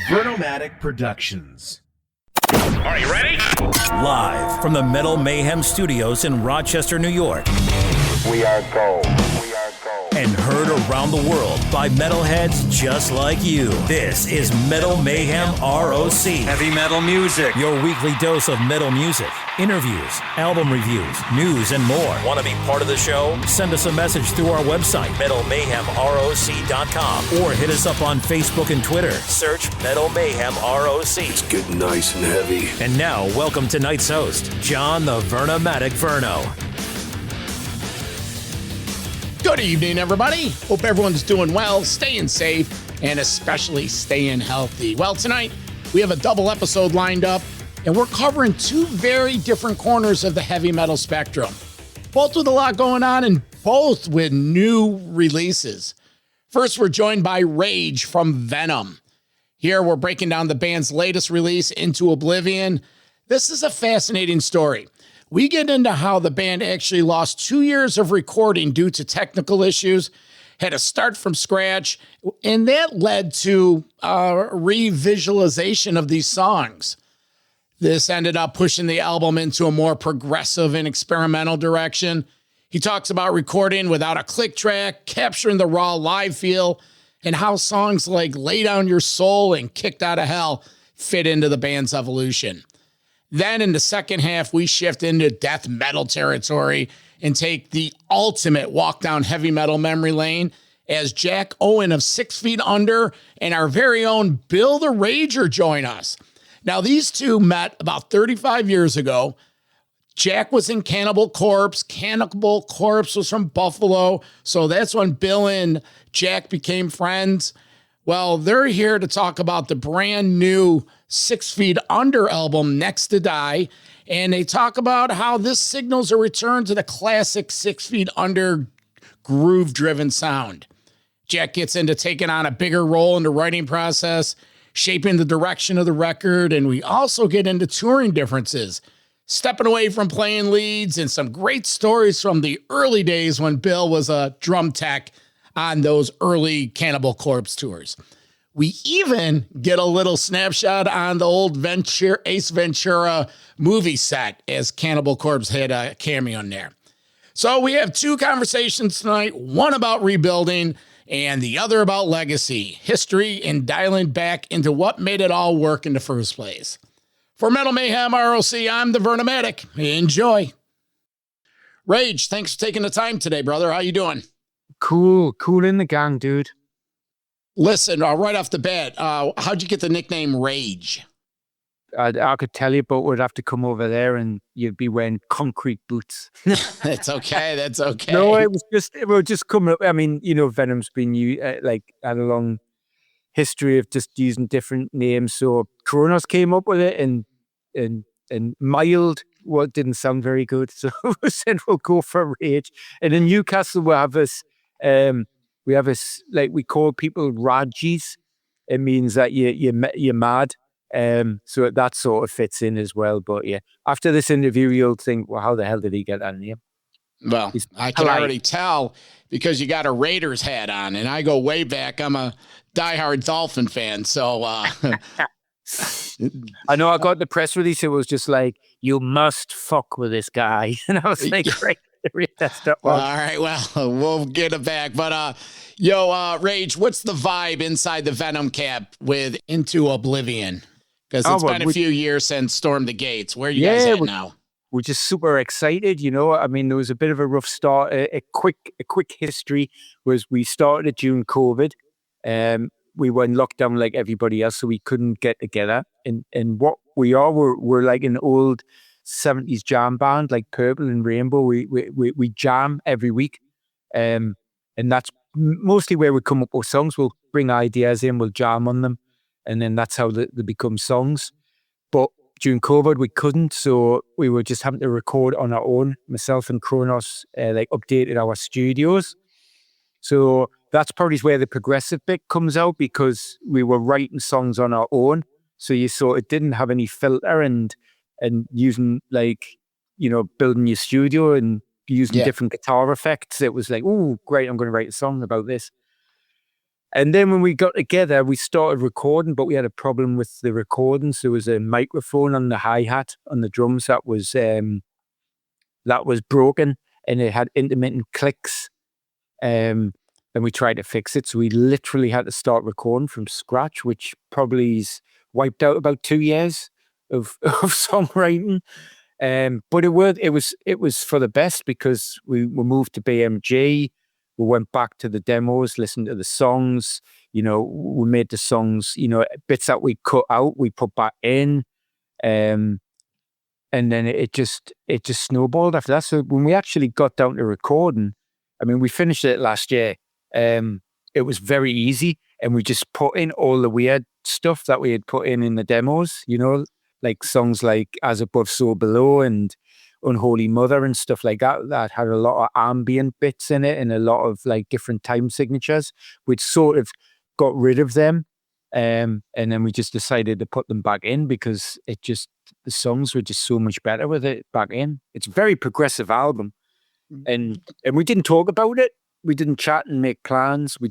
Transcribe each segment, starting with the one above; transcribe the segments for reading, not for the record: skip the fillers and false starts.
Vernomatic Productions. Are you ready? Live from the Metal Mayhem Studios in Rochester, New York. We are gold. And heard around the world by metalheads just like you. This is Metal Mayhem ROC. Heavy metal music. Your weekly dose of metal music, interviews, album reviews, news, and more. Want to be part of the show? Send us a message through our website, metalmayhemroc.com, or hit us up on Facebook and Twitter. Search Metal Mayhem ROC. It's getting nice and heavy. And now, welcome tonight's host, John the Vernomatic Verno. Good evening, everybody. Hope everyone's doing well, staying safe, and especially staying healthy. Well, tonight we have a double episode lined up, and we're covering two very different corners of the heavy metal spectrum, both with a lot going on and both with new releases. First, we're joined by Rage from Venom. Here, we're breaking down the band's latest release, Into Oblivion. This is a fascinating story. We get into how the band actually lost 2 years of recording due to technical issues, had to start from scratch, and that led to a revisualization of these songs. This ended up pushing the album into a more progressive and experimental direction. He talks about recording without a click track, capturing the raw live feel, and how songs like Lay Down Your Soul and Kicked Out of Hell fit into the band's evolution. Then in the second half, we shift into death metal territory and take the ultimate walk down heavy metal memory lane as Jack Owen of 6 Feet Under and our very own Bill the Rager join us. Now, these two met about 35 years ago. Jack was in Cannibal Corpse. Cannibal Corpse was from Buffalo. So that's when Bill and Jack became friends. Well, they're here to talk about the brand new 6 Feet Under album, Next to Die, and they talk about how this signals a return to the classic 6 Feet Under groove-driven sound. Jack gets into taking on a bigger role in the writing process, shaping the direction of the record, and we also get into touring differences, stepping away from playing leads, and some great stories from the early days when Bill was a drum tech on those early Cannibal Corpse tours. We even get a little snapshot on the old Ace Ventura movie set as Cannibal Corpse had a cameo in there. So we have two conversations tonight, one about rebuilding and the other about legacy, history, and dialing back into what made it all work in the first place. For Metal Mayhem ROC, I'm the Vernomatic. Enjoy. Rage, thanks for taking the time today, brother. How you doing? Cool in the gang, dude. Listen, right off the bat, how'd you get the nickname Rage? I could tell you, but we'd have to come over there and you'd be wearing concrete boots. That's okay. That's okay. No, it was just coming up. I mean, you know, Venom's been had a long history of just using different names. So Kronos came up with it, and Mild, well, it didn't sound very good. So we said we'll go for Rage. And in Newcastle, we have this. We call people Rajis. It means that you're mad. So that sort of fits in as well. But yeah, after this interview, you'll think, well, how the hell did he get that name? Well, I can already tell because you got a Raiders hat on, and I go way back. I'm a diehard Dolphin fan, so. I know I got the press release. It was just like, you must fuck with this guy. And I was like, great. All right, well, we'll get it back. But, Rage, what's the vibe inside the Venom cap with Into Oblivion? Because it's been a few years since Storm the Gates. Where are you guys at now? We're just super excited, you know. I mean, there was a bit of a rough start. A quick history was we started during COVID. We were in lockdown like everybody else, so we couldn't get together. And what we're like an old 70s jam band, like Purple and Rainbow. We jam every week. And that's mostly where we come up with songs. We'll bring ideas in, we'll jam on them. And then that's how they become songs. But during COVID, we couldn't. So we were just having to record on our own. Myself and Kronos updated our studios. So that's probably where the progressive bit comes out, because we were writing songs on our own. So you sort of didn't have any filter and using building your studio and using different guitar effects. It was like, oh, great, I'm going to write a song about this. And then when we got together, we started recording, but we had a problem with the recordings. There was a microphone on the hi-hat on the drums that was broken, and it had intermittent clicks. And we tried to fix it. So we literally had to start recording from scratch, which probably wiped out about 2 years of songwriting. But it was for the best, because we moved to BMG. We went back to the demos, listened to the songs. We made the songs. Bits that we cut out, we put back in, and then it just snowballed after that. So when we actually got down to recording, I mean, we finished it last year. It was very easy, and we just put in all the weird stuff that we had put in the demos. Like songs like As Above, So Below and Unholy Mother and stuff like that, that had a lot of ambient bits in it and a lot of like different time signatures, which sort of got rid of them. And then we just decided to put them back in, because the songs were just so much better with it back in. It's a very progressive album. And we didn't talk about it. We didn't chat and make plans. We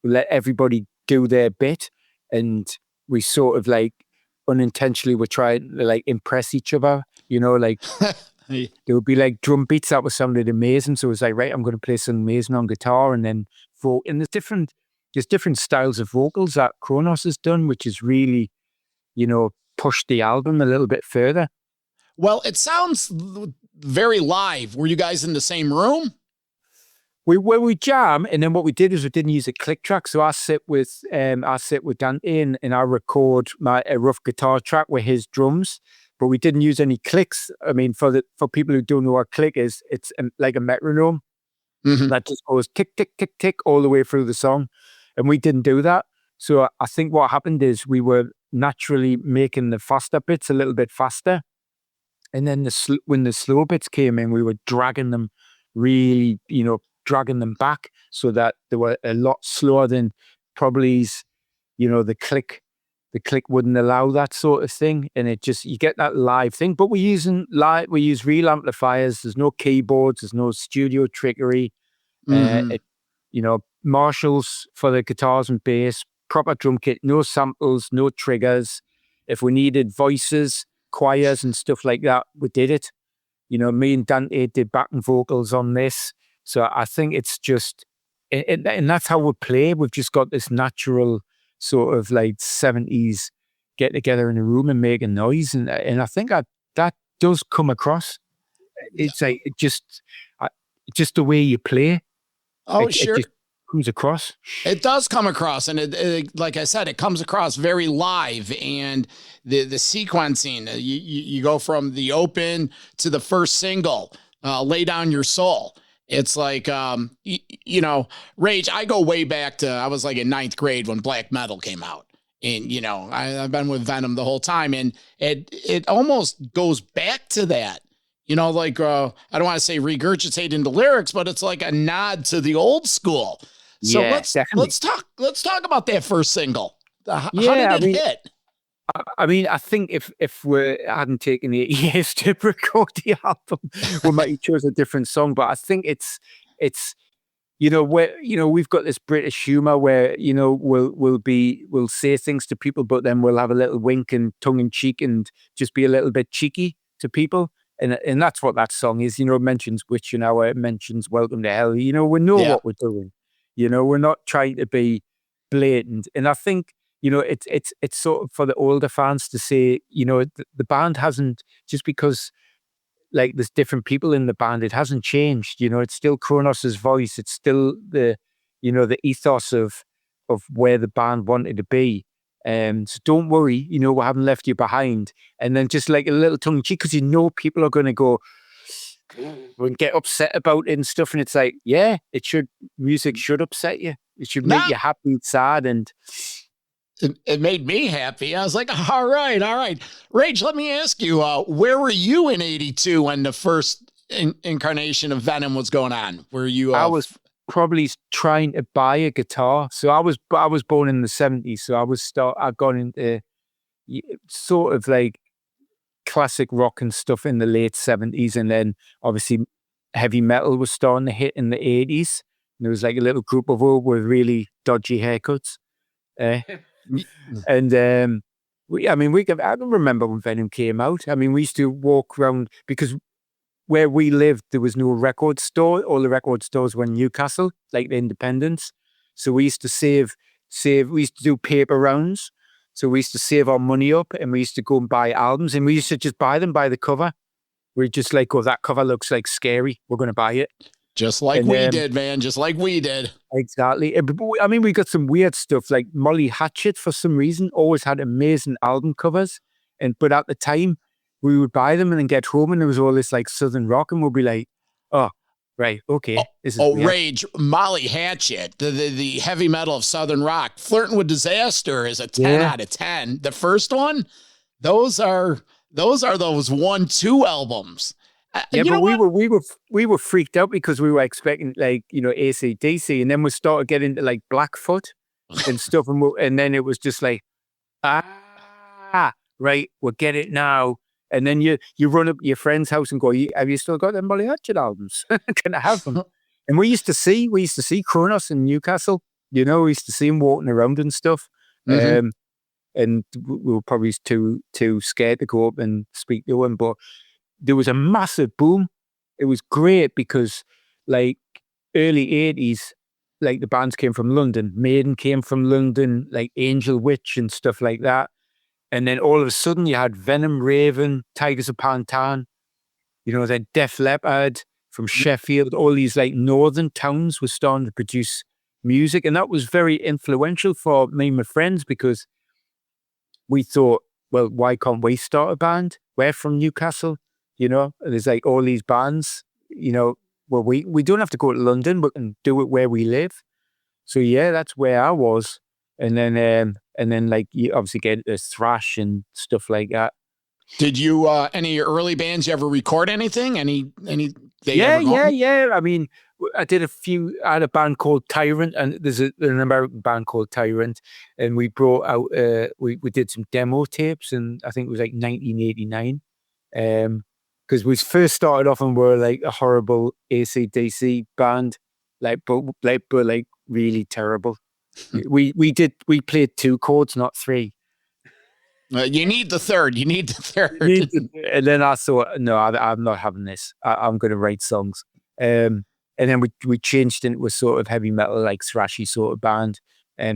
let everybody do their bit. And we sort of like unintentionally were trying to like impress each other, like there would be like drum beats that were sounded amazing. So it was like, right, I'm going to play something amazing on guitar, and then and there's different styles of vocals that Kronos has done, which has really, pushed the album a little bit further. Well, it sounds very live. Were you guys in the same room? We jam, and then what we did is we didn't use a click track. So I sit with Dante, and I record a rough guitar track with his drums, but we didn't use any clicks. I mean, for people who don't know what a click is, it's like a metronome that just goes tick, tick, tick, tick all the way through the song. And we didn't do that. So I think what happened is we were naturally making the faster bits a little bit faster. And then when the slow bits came in, we were dragging them really, dragging them back so that they were a lot slower than probably, the click wouldn't allow that sort of thing. And you get that live thing. But we use real amplifiers. There's no keyboards. There's no studio trickery. Marshalls for the guitars and bass, proper drum kit, no samples, no triggers. If we needed voices, choirs and stuff like that, we did it. Me and Dante did backing vocals on this. So I think it's just, and that's how we play. We've just got this natural sort of like 70s get together in a room and make a noise. And I think that does come across. It's like, just the way you play. Oh, it sure. Just comes across. It does come across. And it, like I said, it comes across very live. And the sequencing, you go from the open to the first single, Lay Down Your Soul. It's like, Rage, I go way back to, I was like in 9th grade when black metal came out. And, I've been with Venom the whole time. And it almost goes back to that. I don't want to say regurgitating the lyrics, but it's like a nod to the old school. So Yeah, let's talk about that first single. How Yeah, did it hit? I mean, I think if we hadn't taken 8 years to record the album, we might have chosen a different song. But I think it's we've got this British humor where we'll say things to people, but then we'll have a little wink and tongue in cheek and just be a little bit cheeky to people. And that's what that song is. It mentions Witch an Hour, it mentions Welcome to Hell. We know what we're doing. We're not trying to be blatant. And I think, it's sort of for the older fans to say, the band hasn't, just because like there's different people in the band, it hasn't changed. It's still Kronos's voice. It's still the ethos of where the band wanted to be. So don't worry, we haven't left you behind. And then just like a little tongue in cheek, because people are going to go and get upset about it and stuff. And it's like, yeah, music should upset you. It should make you happy and sad. And it made me happy. I was like, all right. Rage, let me ask you, where were you in 82 when the first incarnation of Venom was going on? Were you? I was probably trying to buy a guitar. So I was born in the 70s. So I've gone into sort of like classic rock and stuff in the late 70s. And then obviously heavy metal was starting to hit in the 80s. there was like a little group of us with really dodgy haircuts. And I can remember when Venom came out. I mean, we used to walk around because where we lived, there was no record store. All the record stores were in Newcastle, like the Independents. So we used to save. We used to do paper rounds. So we used to save our money up and we used to go and buy albums, and we used to just buy them by the cover. We're just like, oh, that cover looks like scary. We're going to buy it. Just like we did, man. Just like we did. Exactly. I mean, we got some weird stuff like Molly Hatchet for some reason always had amazing album covers. But at the time we would buy them and then get home and there was all this like Southern rock and we'll be like, oh, right. Okay. This is weird. Rage. Molly Hatchet, the heavy metal of Southern rock. Flirting with Disaster is a 10 out of 10. The first one, those are those 1-2 albums. Yeah, but we were freaked out because we were expecting like, AC/DC, and then we started getting into like Blackfoot and stuff, and then it was just like, right, we'll get it now. And then you run up your friend's house and go, have you still got them Molly Hatchet albums? Can I have them? And we used to see Kronos in Newcastle. We used to see him walking around and stuff. Mm-hmm. And we were probably too scared to go up and speak to him, but there was a massive boom. It was great because like early 80s, like the bands came from London. Maiden came from London, like Angel Witch and stuff like that. And then all of a sudden you had Venom, Raven, Tigers of Pantan, then Def Leppard from Sheffield. All these like northern towns were starting to produce music. And that was very influential for me and my friends because we thought, well, why can't we start a band? We're from Newcastle. There's like all these bands, well, we don't have to go to London, we can do it where we live. So yeah, that's where I was. And then like you obviously get the thrash and stuff like that. Did you, any of your early bands, you ever record anything? Yeah. I mean, I had a band called Tyrant, and there's an American band called Tyrant, and we brought out, we did some demo tapes, and I think it was like 1989. Because we first started off and were like a horrible AC/DC band, but really terrible. we played 2 chords, not 3. You need the third. And then I thought, no, I'm not having this. I'm going to write songs. And then we changed into a sort of heavy metal, like thrashy sort of band.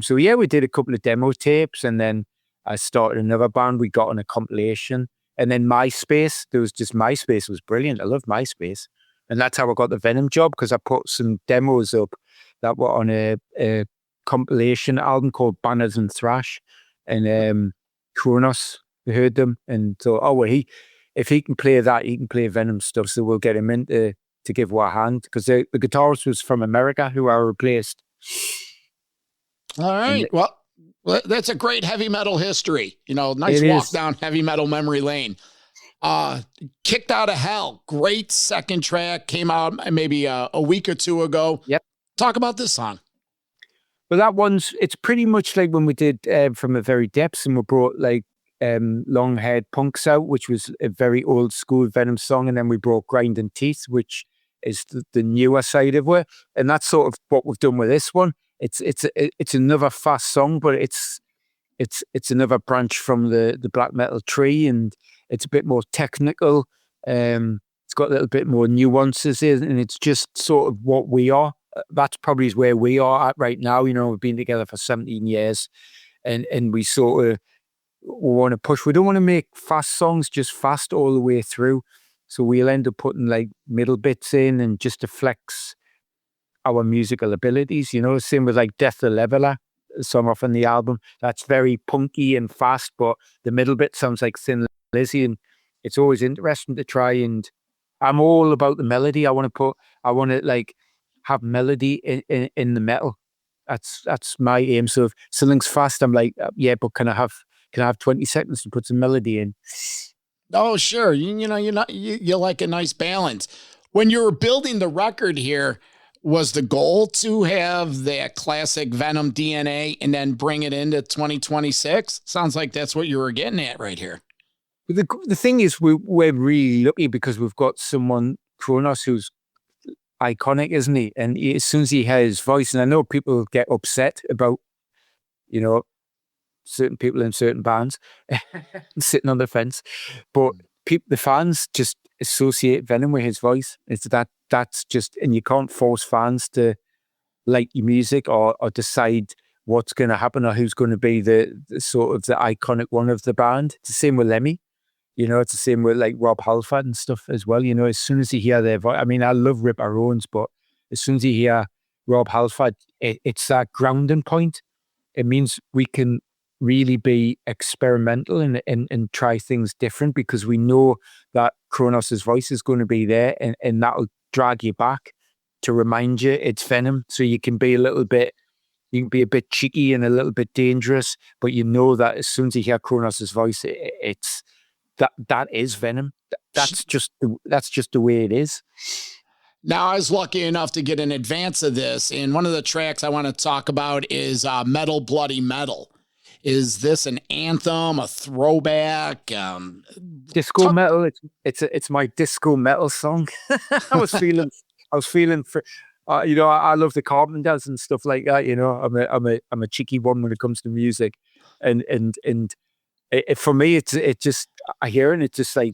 So yeah, we did a couple of demo tapes, and then I started another band. We got on a compilation. And then MySpace was brilliant. I loved MySpace. And that's how I got the Venom job, because I put some demos up that were on a compilation album called Banners and Thrash. And Kronos, we heard them and thought, oh, well, if he can play that, he can play Venom stuff. So we'll get him in to give a hand, because the guitarist was from America, who I replaced. All right. Well, that's a great heavy metal history. Nice walk down heavy metal memory lane. Kicked Out of Hell. Great second track. Came out maybe a week or 2 ago. Yep. Talk about this song. Well, it's pretty much like when we did From the Very Depths, and we brought like Long Haired Punks out, which was a very old school Venom song. And then we brought Grinding Teeth, which is the newer side of it. And that's sort of what we've done with this one. It's another fast song, but it's another branch from the black metal tree, and it's a bit more technical. It's got a little bit more nuances in, and it's just sort of what we are. That's probably where we are at right now. We've been together for 17 years, and we sort of want to push. We don't want to make fast songs just fast all the way through. So we'll end up putting like middle bits in, and just to flex our musical abilities, same with like Death the Leveler, a song off on the album. That's very punky and fast, but the middle bit sounds like Thin Lizzy, and it's always interesting to try. And I'm all about the melody. I want to like have melody in the metal. That's my aim. So if something's fast, I'm like, yeah, but can I have 20 seconds to put some melody in? Oh, sure. You like a nice balance. When you were building the record here, was the goal to have that classic Venom DNA and then bring it into 2026? Sounds like that's what you were getting at right here. The thing is, we're really lucky because we've got someone, Kronos, who's iconic, isn't he? And as soon as he hears his voice, and I know people get upset about, certain people in certain bands sitting on the fence, but the fans just associate Venom with his voice. That's just, and you can't force fans to like your music or decide what's going to happen or who's going to be the sort of the iconic one of the band. It's the same with Lemmy. It's the same with like Rob Halford and stuff as well. As soon as you hear their voice, I mean, I love Rip Owens, but as soon as you hear Rob Halford, it's that grounding point. It means we can really be experimental and try things different because we know that Kronos' voice is going to be there and that'll drag you back to remind you it's Venom. So you can be a bit cheeky and a little bit dangerous, but you know that as soon as you hear Kronos' voice, it's that is Venom. That's just the way it is. Now, I was lucky enough to get an advance of this, and one of the tracks I want to talk about is Metal Bloody Metal. Is this an anthem, a throwback? Disco metal. It's my disco metal song. I was feeling for, I love the Carpenters and stuff like that. I'm a cheeky one when it comes to music, and for me, it just, I hear it, and it's just like,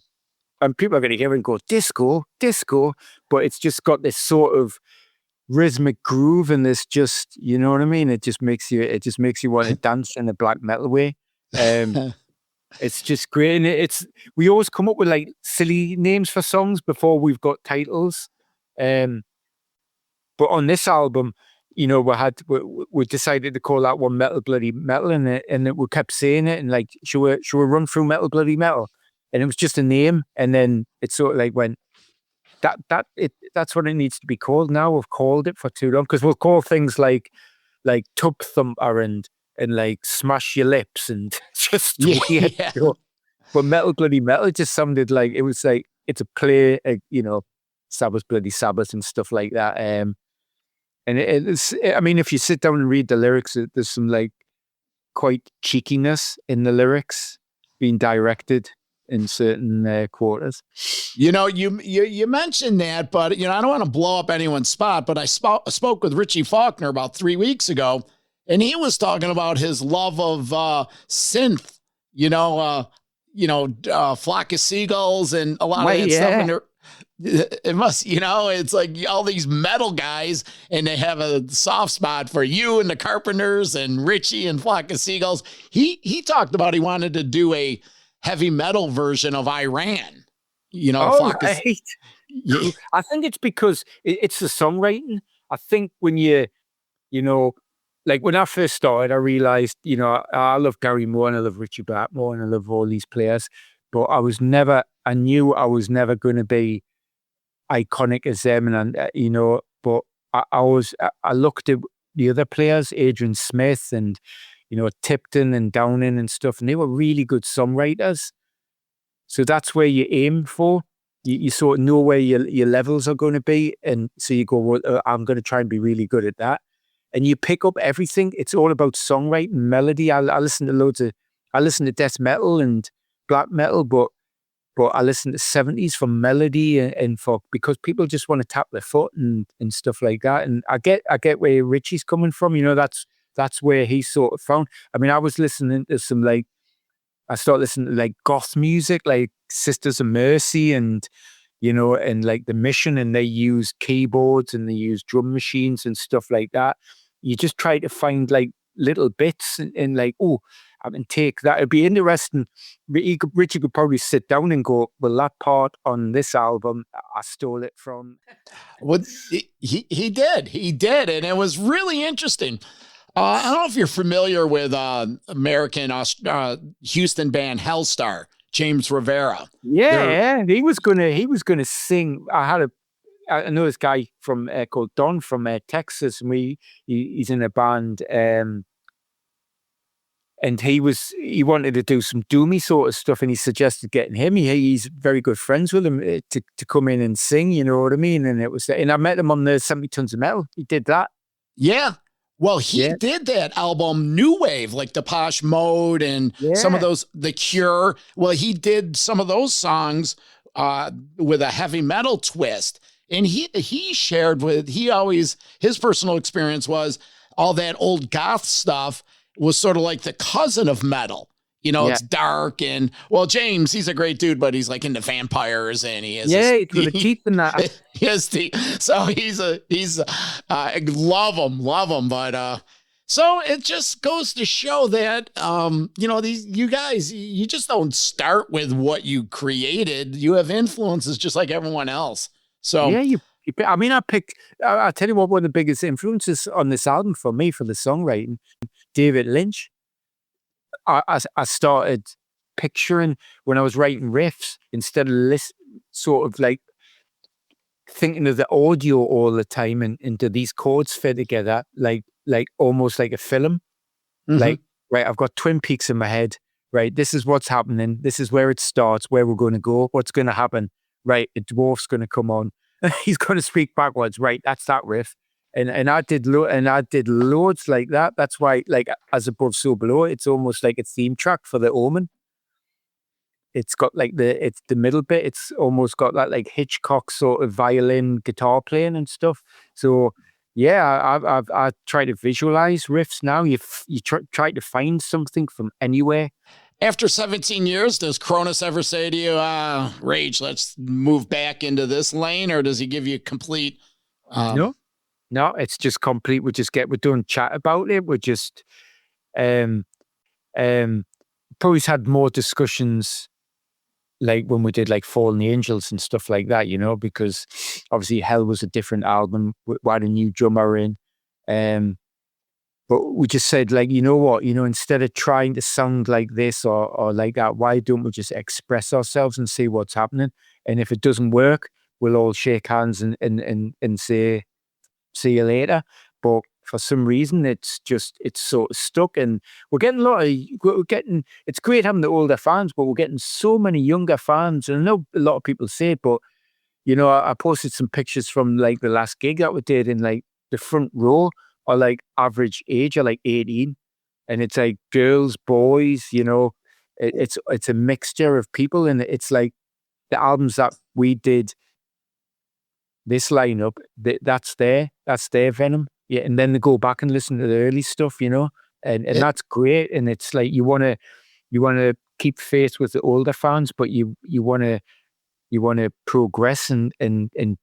and people are going to hear it and go disco, but it's just got this sort of rhythmic groove and this just, you know what I mean? It just makes you want to dance in a black metal way. It's just great. And we always come up with like silly names for songs before we've got titles. But on this album, we decided to call that one Metal Bloody Metal, and we kept saying it and like, should we run through Metal Bloody Metal? And it was just a name, and then it sort of like went, that's what it needs to be called now. We've called it for too long because we'll call things like Tub Thumper and like Smash Your Lips and just weird. Yeah. But Metal Bloody Metal, it just sounded like it was like it's a play, Sabbath Bloody Sabbath and stuff like that. And it's, I mean, if you sit down and read the lyrics, there's some like quite cheekiness in the lyrics being directed in certain quarters. You mentioned that, but I don't want to blow up anyone's spot, but I spoke with Richie Faulkner about 3 weeks ago, and he was talking about his love of synth, Flock of Seagulls and a lot of that stuff. And it must, it's like all these metal guys, and they have a soft spot for you and the Carpenters and Richie and Flock of Seagulls. He talked about he wanted to do a heavy metal version of Iran. Right. I think it's because it's the songwriting. I think when like when I first started, I realized, I love Gary Moore and I love Richie Blackmore and I love all these players, but I knew I was never going to be iconic as them. And, but I looked at the other players, Adrian Smith and, Tipton and Downing and stuff, and they were really good songwriters. So that's where you aim for. You sort of know where your levels are going to be. And so you go, well, I'm going to try and be really good at that. And you pick up everything. It's all about songwriting, melody. I listen to death metal and black metal, but I listen to 70s for melody and because people just want to tap their foot and stuff like that. And I get where Richie's coming from. That's where he sort of found. I mean, I was listening to some I started listening to like goth music, like Sisters of Mercy and like The Mission, and they use keyboards and they use drum machines and stuff like that. You just try to find like little bits and like, I can take that. It'd be interesting. Richie could probably sit down and go, well, that part on this album, I stole it from. Well, he did. And it was really interesting. I don't know if you're familiar with American Houston band Hellstar, James Rivera. Yeah, he was gonna sing. I know this guy from called Don from Texas, and he's in a band, and he wanted to do some doomy sort of stuff, and he suggested getting him. He's very good friends with him to come in and sing. You know what I mean? And I met him on the 70 Tons of Metal. He did that. Yeah. Well, he did that album, New Wave, like Depeche Mode and some of those, The Cure. Well, he did some of those songs with a heavy metal twist. And he shared his personal experience was all that old goth stuff was sort of like the cousin of metal. You know, It's dark and, well, James, he's a great dude, but he's like into vampires and he has he's got a teeth in that. He has teeth. So love him. But, so it just goes to show that, you guys, you just don't start with what you created. You have influences just like everyone else. So yeah, I'll tell you what, one of the biggest influences on this album for me, for the songwriting, David Lynch. I started picturing when I was writing riffs, instead of sort of like thinking of the audio all the time and do these chords fit together like almost like a film. Mm-hmm. Like, right, I've got Twin Peaks in my head. Right, this is what's happening. This is where it starts, where we're going to go, what's going to happen. Right, a dwarf's going to come on. He's going to speak backwards. Right, that's that riff. And I did loads like that. That's why, like, As Above, So Below, it's almost like a theme track for the Omen. It's got like the middle bit. It's almost got that like Hitchcock sort of violin guitar playing and stuff. So yeah, I try to visualize riffs now. You try to find something from anywhere. After 17 years, does Cronus ever say to you, Rage, let's move back into this lane, or does he give you complete? No, it's just complete. We don't chat about it. We're just, probably had more discussions like when we did like Fallen Angels and stuff like that, because obviously Hell was a different album. We had a new drummer in. But we just said, like, you know what, instead of trying to sound like this or like that, why don't we just express ourselves and see what's happening? And if it doesn't work, we'll all shake hands and say, see you later. But for some reason, it's sort of stuck, and it's great having the older fans, but we're getting so many younger fans. And I know a lot of people say it, but I posted some pictures from like the last gig that we did, in like the front row are like average age are like 18, and it's like girls, boys, it's a mixture of people, and it's like the albums that we did, this lineup, that's their Venom. Yeah, and then they go back and listen to the early stuff, and that's great. And it's like you want to keep faith with the older fans, but you want to progress and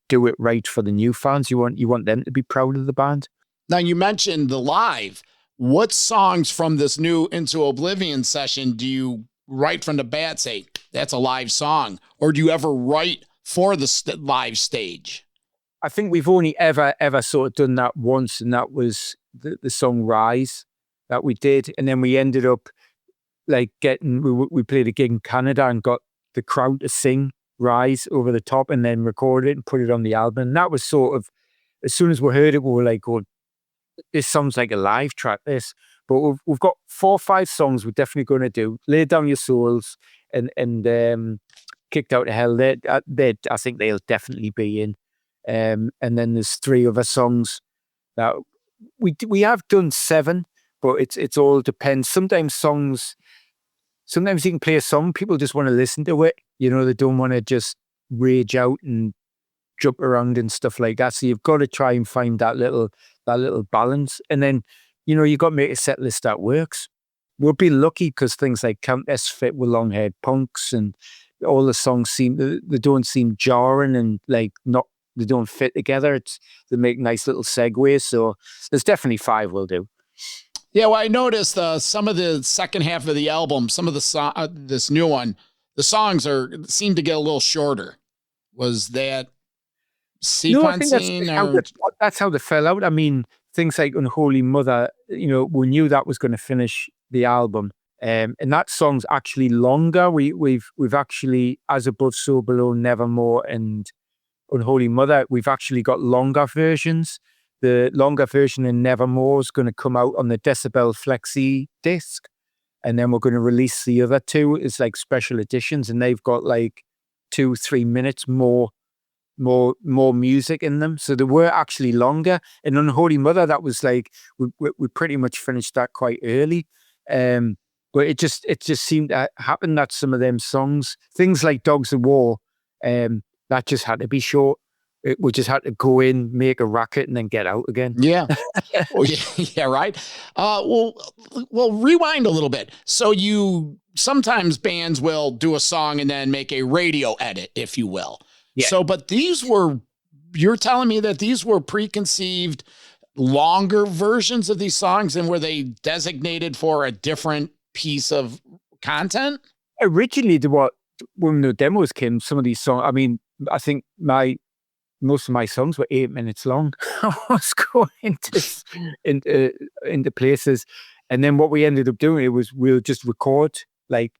do it right for the new fans. You want them to be proud of the band. Now, you mentioned the live. What songs from this new Into Oblivion session do you right from the bat say that's a live song, or do you ever write for the live stage? I think we've only ever sort of done that once, and that was the song Rise that we did. And then we ended up like we played a gig in Canada and got the crowd to sing Rise over the top, and then recorded it and put it on the album. And that was sort of, as soon as we heard it, we were like, oh, this sounds like a live track, this. But we've got 4 or 5 songs we're definitely going to do. Lay Down Your Souls and Kicked Out of Hell. I think they'll definitely be in. And then there's 3 other songs that we have done 7, but it's all depends. Sometimes you can play a song, people just want to listen to it. They don't want to just rage out and jump around and stuff like that. So you've got to try and find that little balance. And then, you've got to make a set list that works. We'll be lucky because things like Countess fit with Long-Haired Punks, and all the songs they don't seem jarring and like they don't fit together. They make nice little segues. So there's definitely 5 we'll do. Yeah, well, I noticed some of the second half of the album, some of the this new one, the songs seem to get a little shorter. Was that sequencing? No, I think that's how they fell out. I mean, things like Unholy Mother, we knew that was going to finish the album. And that song's actually longer. We've actually, As Above, So Below, Nevermore, and Unholy Mother, we've actually got longer versions. The longer version in Nevermore is going to come out on the Decibel Flexi disc, and then we're going to release the other 2 as like special editions, and they've got like 2-3 minutes more music in them. So they were actually longer. And Unholy Mother, that was like we pretty much finished that quite early. But it just seemed to happen that some of them songs, things like Dogs of War, that just had to be short. We just had to go in, make a racket, and then get out again. Yeah. Oh, yeah, right. Well, rewind a little bit. So sometimes bands will do a song and then make a radio edit, if you will. Yeah. So, but you're telling me that these were preconceived longer versions of these songs, and were they designated for a different piece of content? Originally, when the demos came, some of these songs, I mean, I think most of my songs were 8 minutes long. I was going into places. And then what we ended up doing, we'll just record like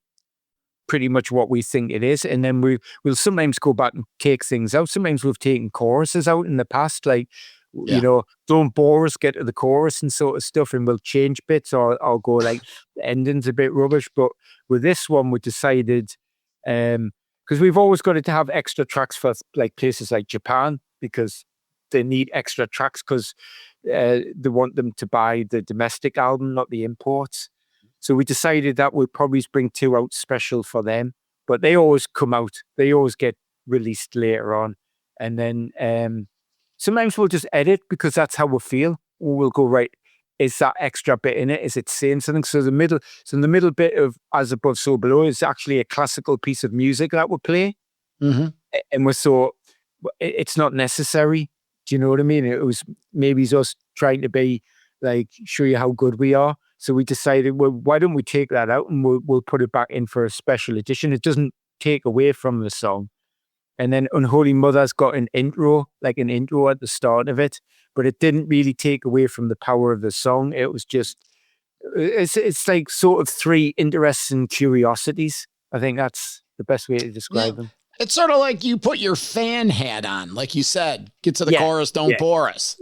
pretty much what we think it is. And then we'll sometimes go back and take things out. Sometimes we've taken choruses out in the past, like, you know, don't bore us, get to the chorus and sort of stuff. And we'll change bits or I'll go like, the ending's a bit rubbish. But with this one, we decided, because we've always got to have extra tracks for like places like Japan, because they need extra tracks because they want them to buy the domestic album, not the imports. So we decided that we'll probably bring 2 out special for them, but they always come out. They always get released later on. And then sometimes we'll just edit because that's how we feel. Or we'll go, right, is that extra bit in it? Is it saying something? So the middle bit of As Above, So Below is actually a classical piece of music that we play. Mm-hmm. And we thought, it's not necessary. Do you know what I mean? It was maybe us trying to be like, show you how good we are. So we decided, well, why don't we take that out and we'll put it back in for a special edition. It doesn't take away from the song. And then Unholy Mother's got an intro at the start of it, but it didn't really take away from the power of the song. It was just, it's like sort of 3 interesting curiosities. I think that's the best way to describe them. It's sort of like you put your fan hat on, like you said, get to the chorus, don't bore us.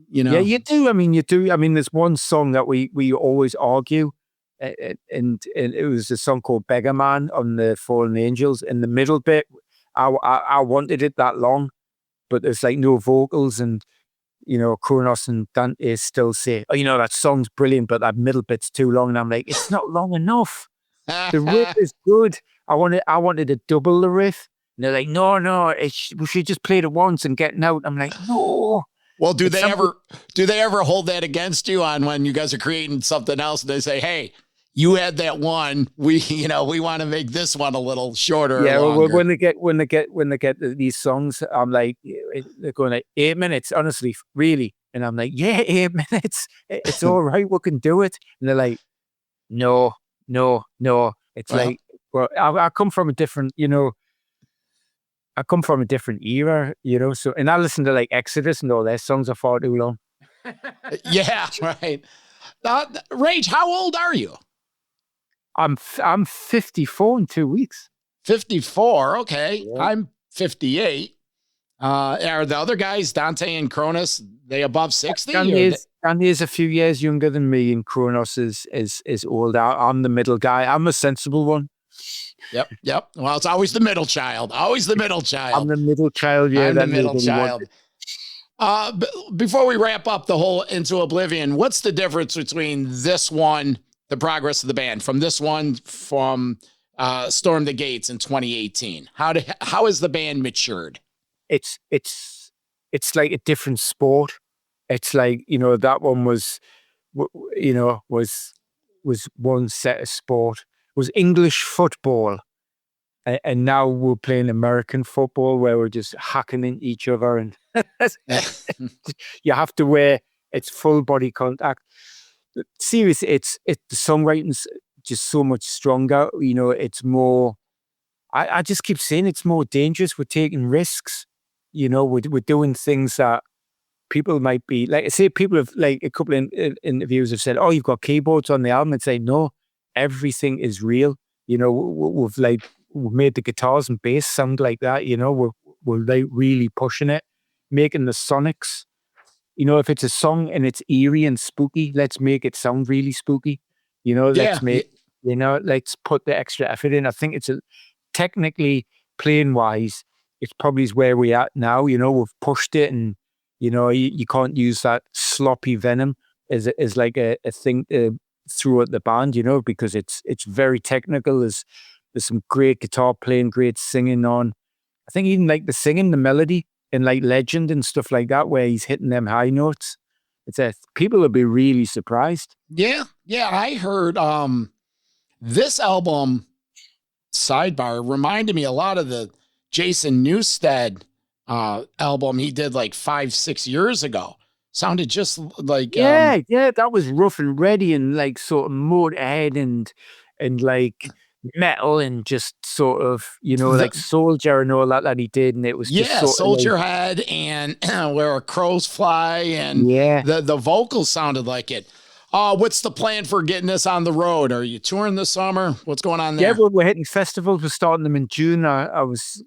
You know? Yeah, you do. I mean, you do. I mean, there's one song that we always argue, and it was a song called Beggar Man on the Fallen Angels. In the middle bit, I wanted it that long, but there's like no vocals, and you know, Kronos and Dante still say, "Oh, you know, that song's brilliant, but that middle bit's too long." And I'm like, it's not long enough. The riff is good. I wanted to double the riff. And they're like, no, we should just play it once and get out. I'm like, no. Well, do they ever hold that against you on when you guys are creating something else and they say, hey, you had that one, we want to make this one a little shorter. Yeah, or well, when they get these songs, I'm like, they're going like 8 minutes, honestly, really. And I'm like, yeah, 8 minutes. It's all right. We can do it. And they're like, no. It's like, well, I come from a different, era, so, and I listen to like Exodus and all their songs are far too long. Yeah, right. Rage, how old are you? I'm 54 in 2 weeks. 54, okay. Yeah. I'm 58. Are the other guys, Dante and Kronos, they above 60? Dante's a few years younger than me, and Kronos is older. I'm the middle guy. I'm a sensible one. Yep. Well, it's always the middle child. Always the middle child. I'm the middle child. Yeah, I'm the middle child. Before we wrap up the whole Into Oblivion, what's the difference between this one, the progress of the band, from this one from Storm the Gates in 2018? How has the band matured? It's like a different sport. It's like, that one was one set of sport. It was English football. And now we're playing American football where we're just hacking into each other, and you have to wear, it's full body contact. Seriously, it's the songwriting's just so much stronger. It's more, I just keep saying it's more dangerous. We're taking risks. We're doing things that people might be like, say people have, like a couple of interviews have said, oh, you've got keyboards on the album, and say, no, everything is real. We've made the guitars and bass sound like that. We're like really pushing it, making the sonics. If it's a song and it's eerie and spooky, let's make it sound really spooky. Let's put the extra effort in. I think it's technically playing wise, it's probably where we're at now. We've pushed it, and you can't use that sloppy Venom as like a thing throughout the band. Because it's very technical. There's some great guitar playing, great singing on. I think even like the singing, the melody, like Legend and stuff like that, where he's hitting them high notes. People will be really surprised. Yeah. I heard this album, sidebar, reminded me a lot of the Jason Newsted album he did like 5-6 years ago. Sounded just like that was rough and ready and like sort of Motorhead and like metal and just sort of, like Soldier and all that he did, and it was just sort Soldier of like, Head and Where Crows Fly, and the vocals sounded like it. What's the plan for getting this on the road? Are you touring this summer? What's going on there? Yeah, we're hitting festivals. We're starting them in June.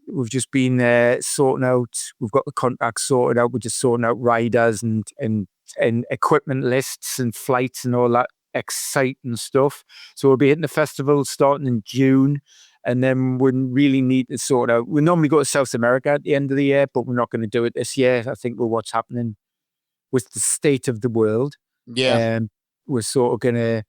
We've just been sorting out. We've got the contracts sorted out. We're just sorting out riders and equipment lists and flights and all that exciting stuff. So we'll be hitting the festival starting in June, and then we really need to sort out. We normally go to South America at the end of the year, but we're not going to do it this year. I think with what's happening with the state of the world. Yeah. We're sort of gonna,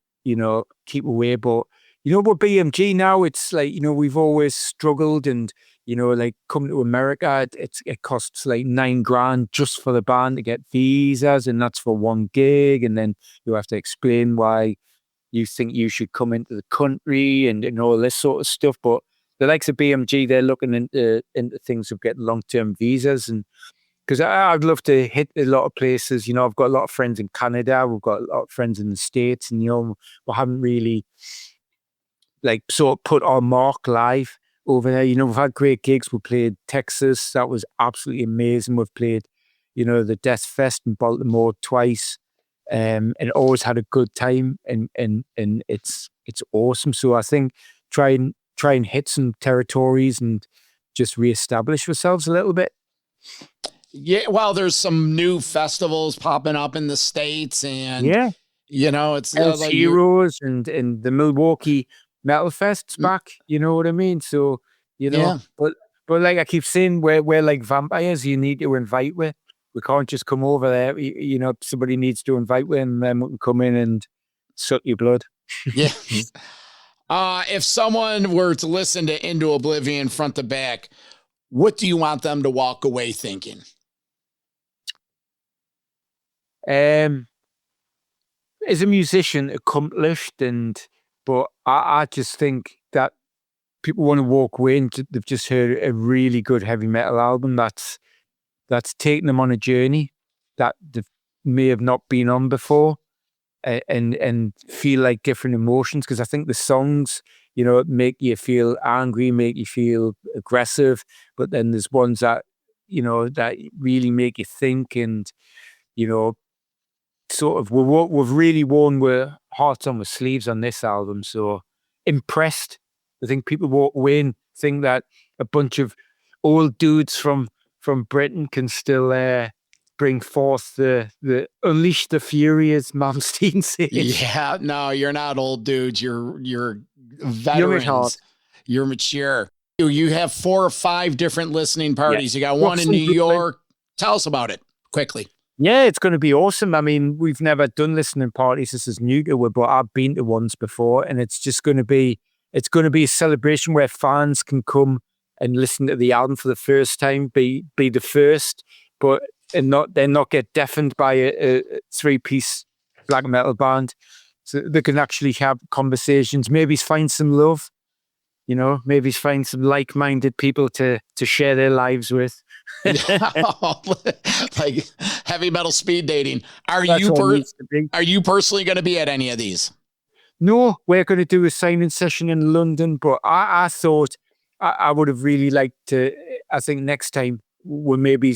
keep away. But with BMG now, it's like, we've always struggled, and like coming to America, it costs like $9,000 just for the band to get visas, and that's for one gig, and then you have to explain why you think you should come into the country and all this sort of stuff. But the likes of BMG, they're looking into things of getting long-term visas, and because I'd love to hit a lot of places. I've got a lot of friends in Canada. We've got a lot of friends in the States, and, we haven't really like sort of put our mark live over there. We've had great gigs. We played Texas. That was absolutely amazing. We've played, the Death Fest in Baltimore twice, and always had a good time. And it's awesome. So I think try and hit some territories and just reestablish ourselves a little bit. Yeah, well, there's some new festivals popping up in the States, and it's like Heroes and the Milwaukee Metal Fest's back. You know what I mean? So but like I keep saying, we're like vampires. You need to invite we can't just come over there. Somebody needs to invite we, and then we can come in and suck your blood. Yeah. If someone were to listen to Into Oblivion front to back, what do you want them to walk away thinking? As a musician, accomplished, but I just think that people want to walk away and they've just heard a really good heavy metal album that's taken them on a journey that they may have not been on before, and feel like different emotions. Because I think the songs, make you feel angry, make you feel aggressive, but then there's ones that, that really make you think, and, sort of we've really worn our hearts on the sleeves on this album. So impressed. I think people walk away and think that a bunch of old dudes from Britain can still bring forth the unleash the fury, as Malmsteen says. Yeah, no, you're not old dudes. You're veterans. You're mature. You have 4 or 5 different listening parties. You got one in New York. Tell us about it quickly. Yeah, it's going to be awesome. I mean, we've never done listening parties. This is new to us, but I've been to ones before, and it's just going to be a celebration where fans can come and listen to the album for the first time, be the first, but not get deafened by a 3-piece black metal band. So they can actually have conversations, maybe find some love, maybe find some like-minded people to share their lives with. Like heavy metal speed dating. Are you personally going to be at any of these? No, we're going to do a signing session in London, but I thought I would have really liked to. I think next time we'll maybe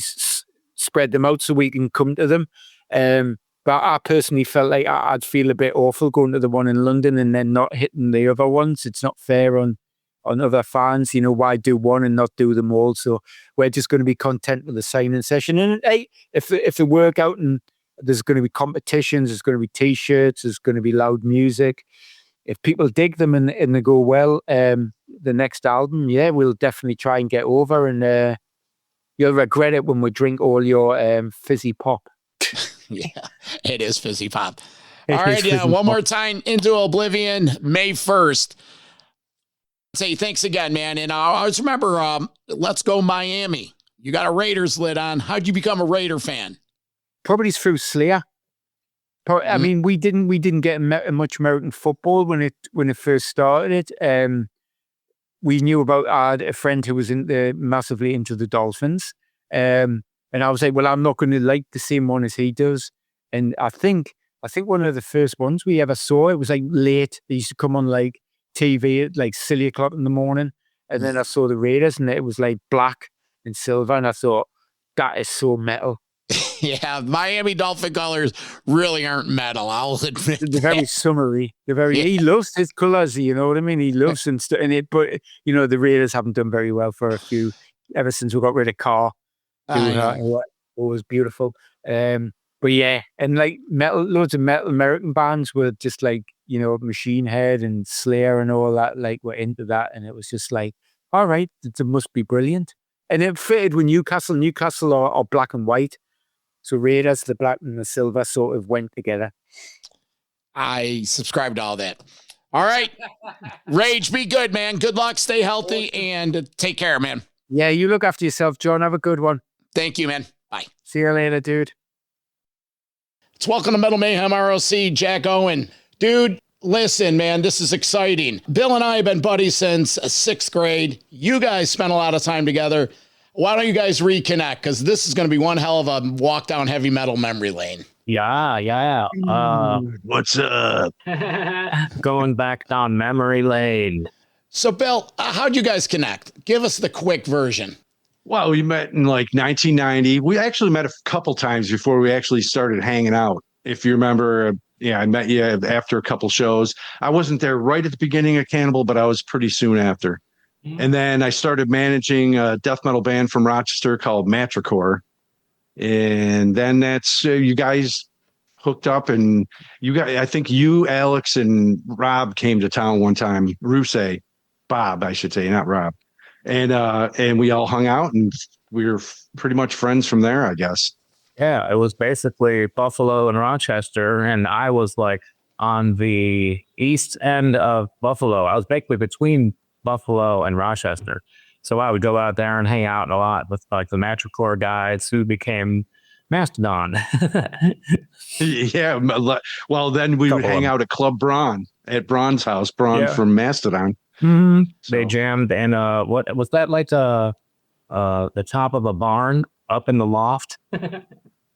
spread them out so we can come to them. But I personally felt like I'd feel a bit awful going to the one in London and then not hitting the other ones. It's not fair on other fans. Why do one and not do them all? So we're just going to be content with the signing session. And hey, if they work out and there's going to be competitions, there's going to be T-shirts, there's going to be loud music. If people dig them and they go well, the next album, we'll definitely try and get over, and you'll regret it when we drink all your fizzy pop. Yeah, it is fizzy pop. All right, one more time, Into Oblivion, May 1st. Say thanks again, man. And I always remember, let's go Miami. You got a Raiders lid on. How'd you become a Raider fan? Probably through Slayer. I mean, we didn't get much American football when it first started. We knew about. I had a friend who was massively into the Dolphins, and I was like, well, I'm not going to like the same one as he does. And I think one of the first ones we ever saw, it was like late. They used to come on like TV at like silly o'clock in the morning, and then I saw the Raiders, and it was like black and silver, and I thought that is so metal. Yeah, Miami Dolphin colors really aren't metal, I'll admit. They're very summery. He loves his colors, you know what I mean? He loves them, but you know, the Raiders haven't done very well for ever since we got rid of Carr. It was beautiful. But yeah, and like loads of metal American bands were just like, you know, Machine Head and Slayer and all that, like were into that. And it was just like, all right, it must be brilliant. And it fitted with Newcastle are black and white. So Raiders, the black and the silver sort of went together. I subscribe to all that. All right. Rage, be good, man. Good luck. Stay healthy and take care, man. Yeah, you look after yourself, John. Have a good one. Thank you, man. Bye. See you later, dude. It's Welcome to Metal Mayhem ROC, Jack Owen. Dude, listen, man, this is exciting. Bill and I have been buddies since 6th grade. You guys spent a lot of time together. Why don't you guys reconnect? Because this is going to be one hell of a walk down heavy metal memory lane. Yeah. What's up? Going back down memory lane. So, Bill, how'd you guys connect? Give us the quick version. Well, we met in like 1990. We actually met a couple times before we actually started hanging out. If you remember, I met you after a couple shows. I wasn't there right at the beginning of Cannibal, but I was pretty soon after. And then I started managing a death metal band from Rochester called Matricore. And then that's you guys hooked up, and I think you, Alex, and Rob came to town one time. Bob, I should say, not Rob. And we all hung out, and we were pretty much friends from there, I guess. Yeah, it was basically Buffalo and Rochester, and I was like on the east end of Buffalo. I was basically between Buffalo and Rochester. So I would go out there and hang out a lot with like the Matricore guys who became Mastodon. Yeah. Well, then we would hang out at Club Braun at Braun's house, from Mastodon. Mm-hmm. So. They jammed and what was that, like the top of a barn up in the loft?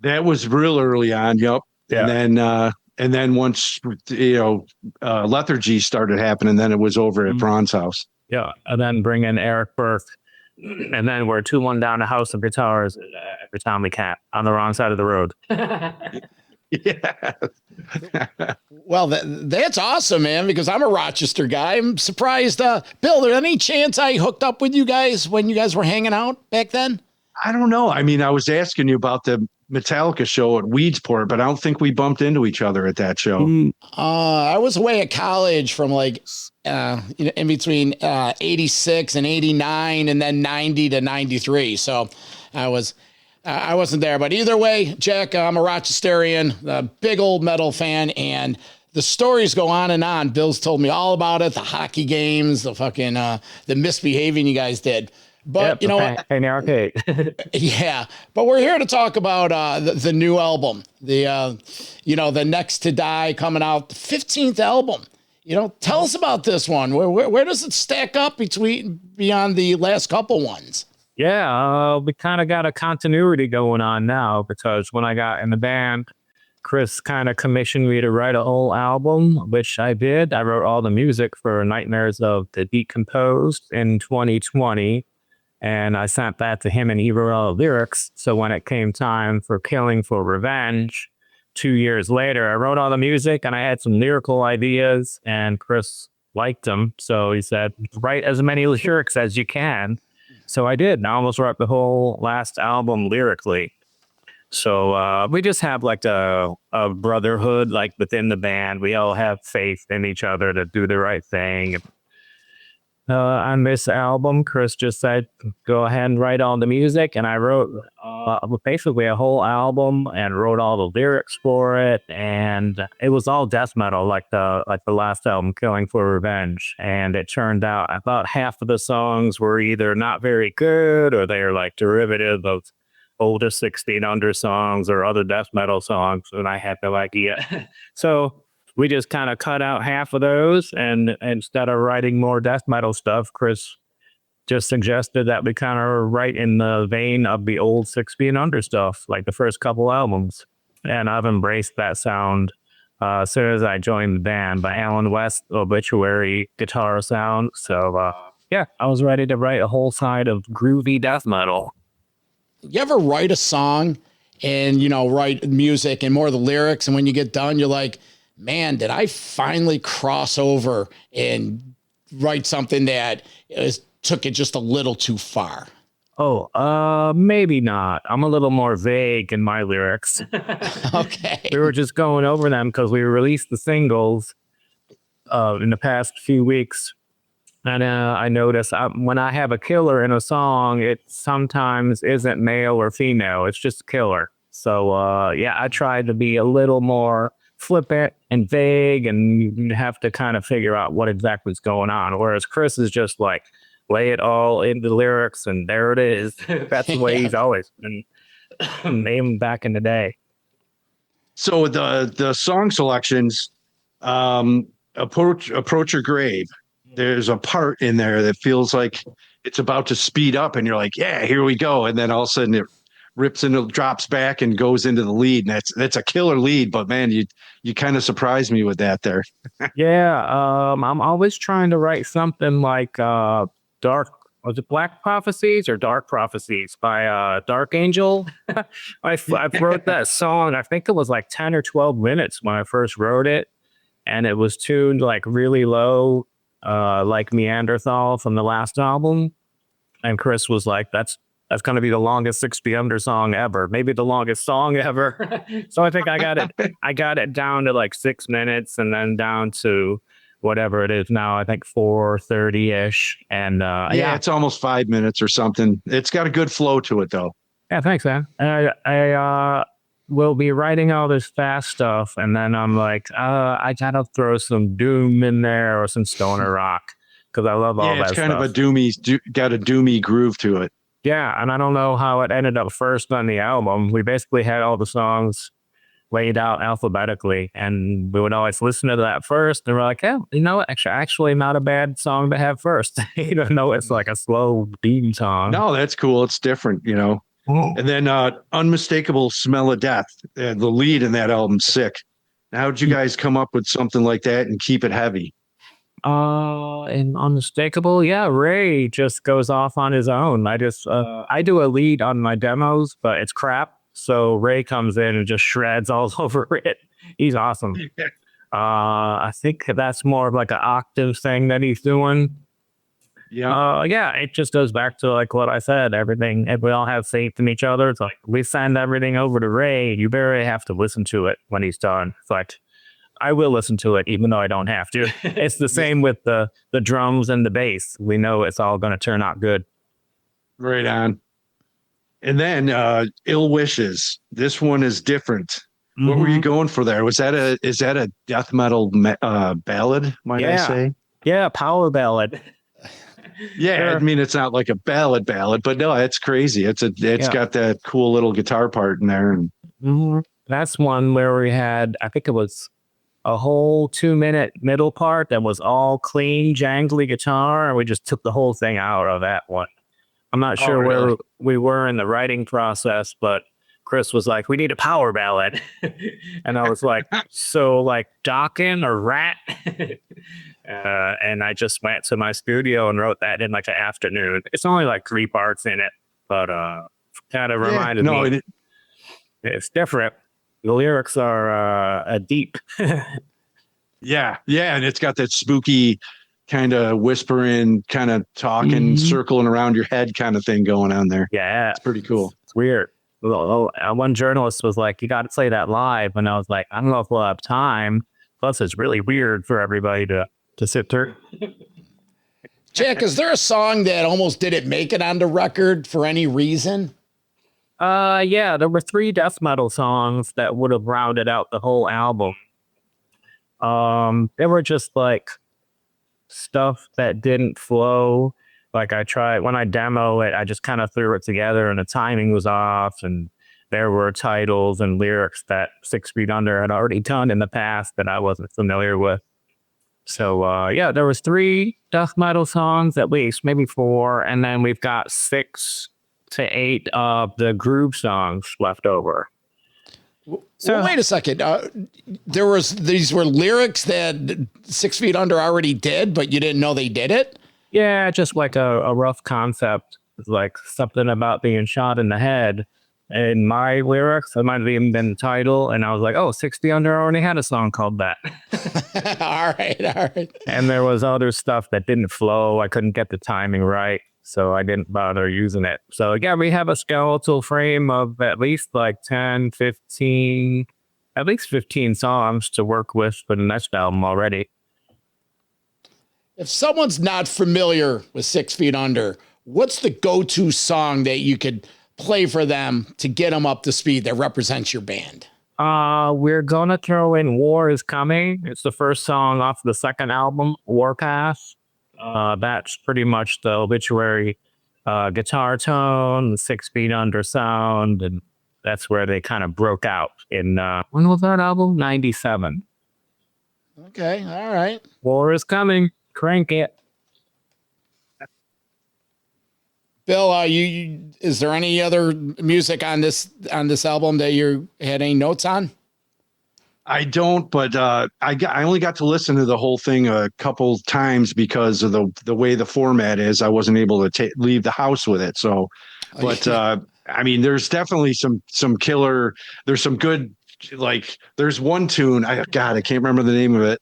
That was real early on. Yep. Yeah. And then once lethargy started happening, then it was over at Braun's house. Yeah, and then bring in Eric Burke, and then we're 2-1 down to House of Guitars every time we can on the wrong side of the road. Yeah. Well, that's awesome, man, because I'm a Rochester guy. I'm surprised. Bill, there any chance I hooked up with you guys when you guys were hanging out back then? I don't know. I mean, I was asking you about the Metallica show at Weedsport, but I don't think we bumped into each other at that show. I was away at college from like in between 86 and 89 and then 90 to 93. So I wasn't there, but either way, Jack, I'm a Rochesterian, a big old metal fan, and the stories go on and on. Bill's told me all about it, the hockey games, the fucking the misbehaving you guys did. But you know what? Hey, arcade. Yeah, but we're here to talk about the new album, the Next to Die coming out, the 15th album. Tell us about this one. Where does it stack up beyond the last couple ones? Yeah, we kind of got a continuity going on now, because when I got in the band, Chris kind of commissioned me to write a whole album, which I did. I wrote all the music for Nightmares of the Decomposed in 2020. And I sent that to him, and he wrote all the lyrics. So when it came time for Killing for Revenge, 2 years later, I wrote all the music, and I had some lyrical ideas, and Chris liked them. So he said, write as many lyrics as you can. So I did. I almost wrote the whole last album lyrically. So we just have like a brotherhood, like within the band. We all have faith in each other to do the right thing. on this album. Chris just said, go ahead and write all the music. And I wrote basically a whole album and wrote all the lyrics for it. And it was all death metal, like the last album, Killing for Revenge. And it turned out about half of the songs were either not very good or they were like derivative of older 16 Under songs or other death metal songs. And I had no idea. So we just kind of cut out half of those, and instead of writing more death metal stuff, Chris just suggested that we kind of write in the vein of the old 16 Under stuff, like the first couple albums. And I've embraced that sound as soon as I joined the band by Alan West, Obituary guitar sound. So yeah, I was ready to write a whole side of groovy death metal. You ever write a song and, write music and more of the lyrics, and when you get done, you're like, man, did I finally cross over and write something that took it just a little too far? Oh, maybe not. I'm a little more vague in my lyrics. Okay. We were just going over them because we released the singles in the past few weeks. And I notice when I have a killer in a song, it sometimes isn't male or female. It's just a killer. So, yeah, I tried to be a little more flippant and vague, and you have to kind of figure out what exactly is going on. Whereas Chris is just like, lay it all in the lyrics, and there it is. That's the way he's always been, even back in the day. So the song selections, approach your grave. There's a part in there that feels like it's about to speed up, and you're like, yeah, here we go. And then all of a sudden it rips and drops back and goes into the lead. And that's a killer lead, but man, you kind of surprised me with that there. Yeah. I'm always trying to write something like was it Black Prophecies or Dark Prophecies by Dark Angel? I wrote that song. I think it was like 10 or 12 minutes when I first wrote it. And it was tuned like really low, like Neanderthal from the last album. And Chris was like, that's going to be the longest 60 Under song ever, maybe the longest song ever. So I think I got it down to like 6 minutes, and then down to whatever it is now. I think 4:30-ish. And yeah, it's almost 5 minutes or something. It's got a good flow to it, though. Yeah, thanks, man. I will be writing all this fast stuff, and then I'm like, I gotta throw some doom in there or some stoner rock because I love all that stuff. It's kind of got a doomy groove to it. Yeah, and I don't know how it ended up first on the album. We basically had all the songs laid out alphabetically, and we would always listen to that first, and we're like, yeah, actually not a bad song to have first, even though it's like a slow beat song. No, that's cool. It's different, And then Unmistakable Smell of Death, the lead in that album's sick. How'd you guys come up with something like that and keep it heavy? In Unmistakable, yeah, Ray just goes off on his own. I do a lead on my demos, but it's crap. So Ray comes in and just shreds all over it. He's awesome. I think that's more of like an octave thing that he's doing. Yeah. Yeah, it just goes back to like what I said, everything. If we all have faith in each other, it's like we send everything over to Ray. You barely have to listen to it when he's done. It's like, I will listen to it, even though I don't have to. It's the same with the drums and the bass. We know it's all going to turn out good. Right on. And then Ill Wishes. This one is different. Mm-hmm. What were you going for there? Is that a death metal ballad, might I say? Yeah, power ballad. Yeah, sure. I mean, it's not like a ballad, but no, it's crazy. It's got that cool little guitar part in there. And that's one where we had, I think it was a whole 2-minute middle part that was all clean, jangly guitar, and we just took the whole thing out of that one. I'm not sure where we were in the writing process, but Chris was like, we need a power ballad. And I was like, so like Dokken or Rat? And I just went to my studio and wrote that in like an afternoon. It's only like 3 parts in it, but kind of reminded me. It's different. The lyrics are deep. Yeah, and it's got that spooky kind of whispering, kind of talking, circling around your head kind of thing going on there. Yeah. It's pretty cool. It's weird. One journalist was like, you got to play that live. And I was like, I don't know if we'll have time. Plus, it's really weird for everybody to sit through. Jack, is there a song that almost didn't make it onto record for any reason? Yeah, there were 3 death metal songs that would have rounded out the whole album. They were just like stuff that didn't flow. Like I tried when I demo it, I just kind of threw it together and the timing was off, and there were titles and lyrics that 6 Feet Under had already done in the past that I wasn't familiar with. So yeah, there was 3 death metal songs, at least, maybe 4, and then we've got 6 to 8 of the groove songs left over. So well, wait a second. These were lyrics that 6 Feet Under already did, but you didn't know they did it? Yeah, just like a rough concept, like something about being shot in the head. In my lyrics, it might have even been the title, and I was like, "Oh, 6 Feet Under already had a song called that." all right. And there was other stuff that didn't flow. I couldn't get the timing right, so I didn't bother using it. So yeah, we have a skeletal frame of at least like 10, 15, at least 15 songs to work with for the next album already. If someone's not familiar with 6 Feet Under, what's the go-to song that you could play for them to get them up to speed that represents your band? We're gonna throw in War Is Coming. It's the first song off the second album, Warpath. That's pretty much the obituary guitar tone, the 6 Feet Under sound, and that's where they kind of broke out in, when was that album? 97. Okay, all right. War Is Coming. Crank it. Bill, is there any other music on this album that you had any notes on? I don't, but I only got to listen to the whole thing a couple times because of the way the format is. I wasn't able to leave the house with it. So, but I mean, there's definitely some killer. There's some good, like there's one tune. I can't remember the name of it.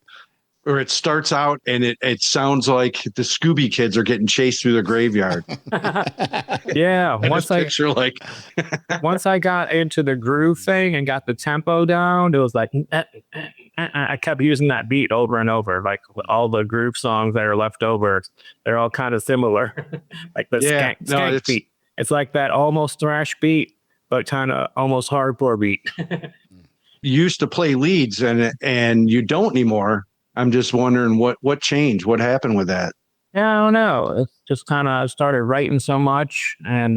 Or it starts out and it sounds like the Scooby kids are getting chased through the graveyard. Yeah, once I got into the groove thing and got the tempo down, it was like I kept using that beat over and over. Like all the groove songs that are left over, they're all kind of similar. Like the skank beat. It's like that almost thrash beat, but kind of almost hardcore beat. You used to play leads and you don't anymore. I'm just wondering what changed, what happened with that. Yeah, I don't know. It's just kind of started writing so much, and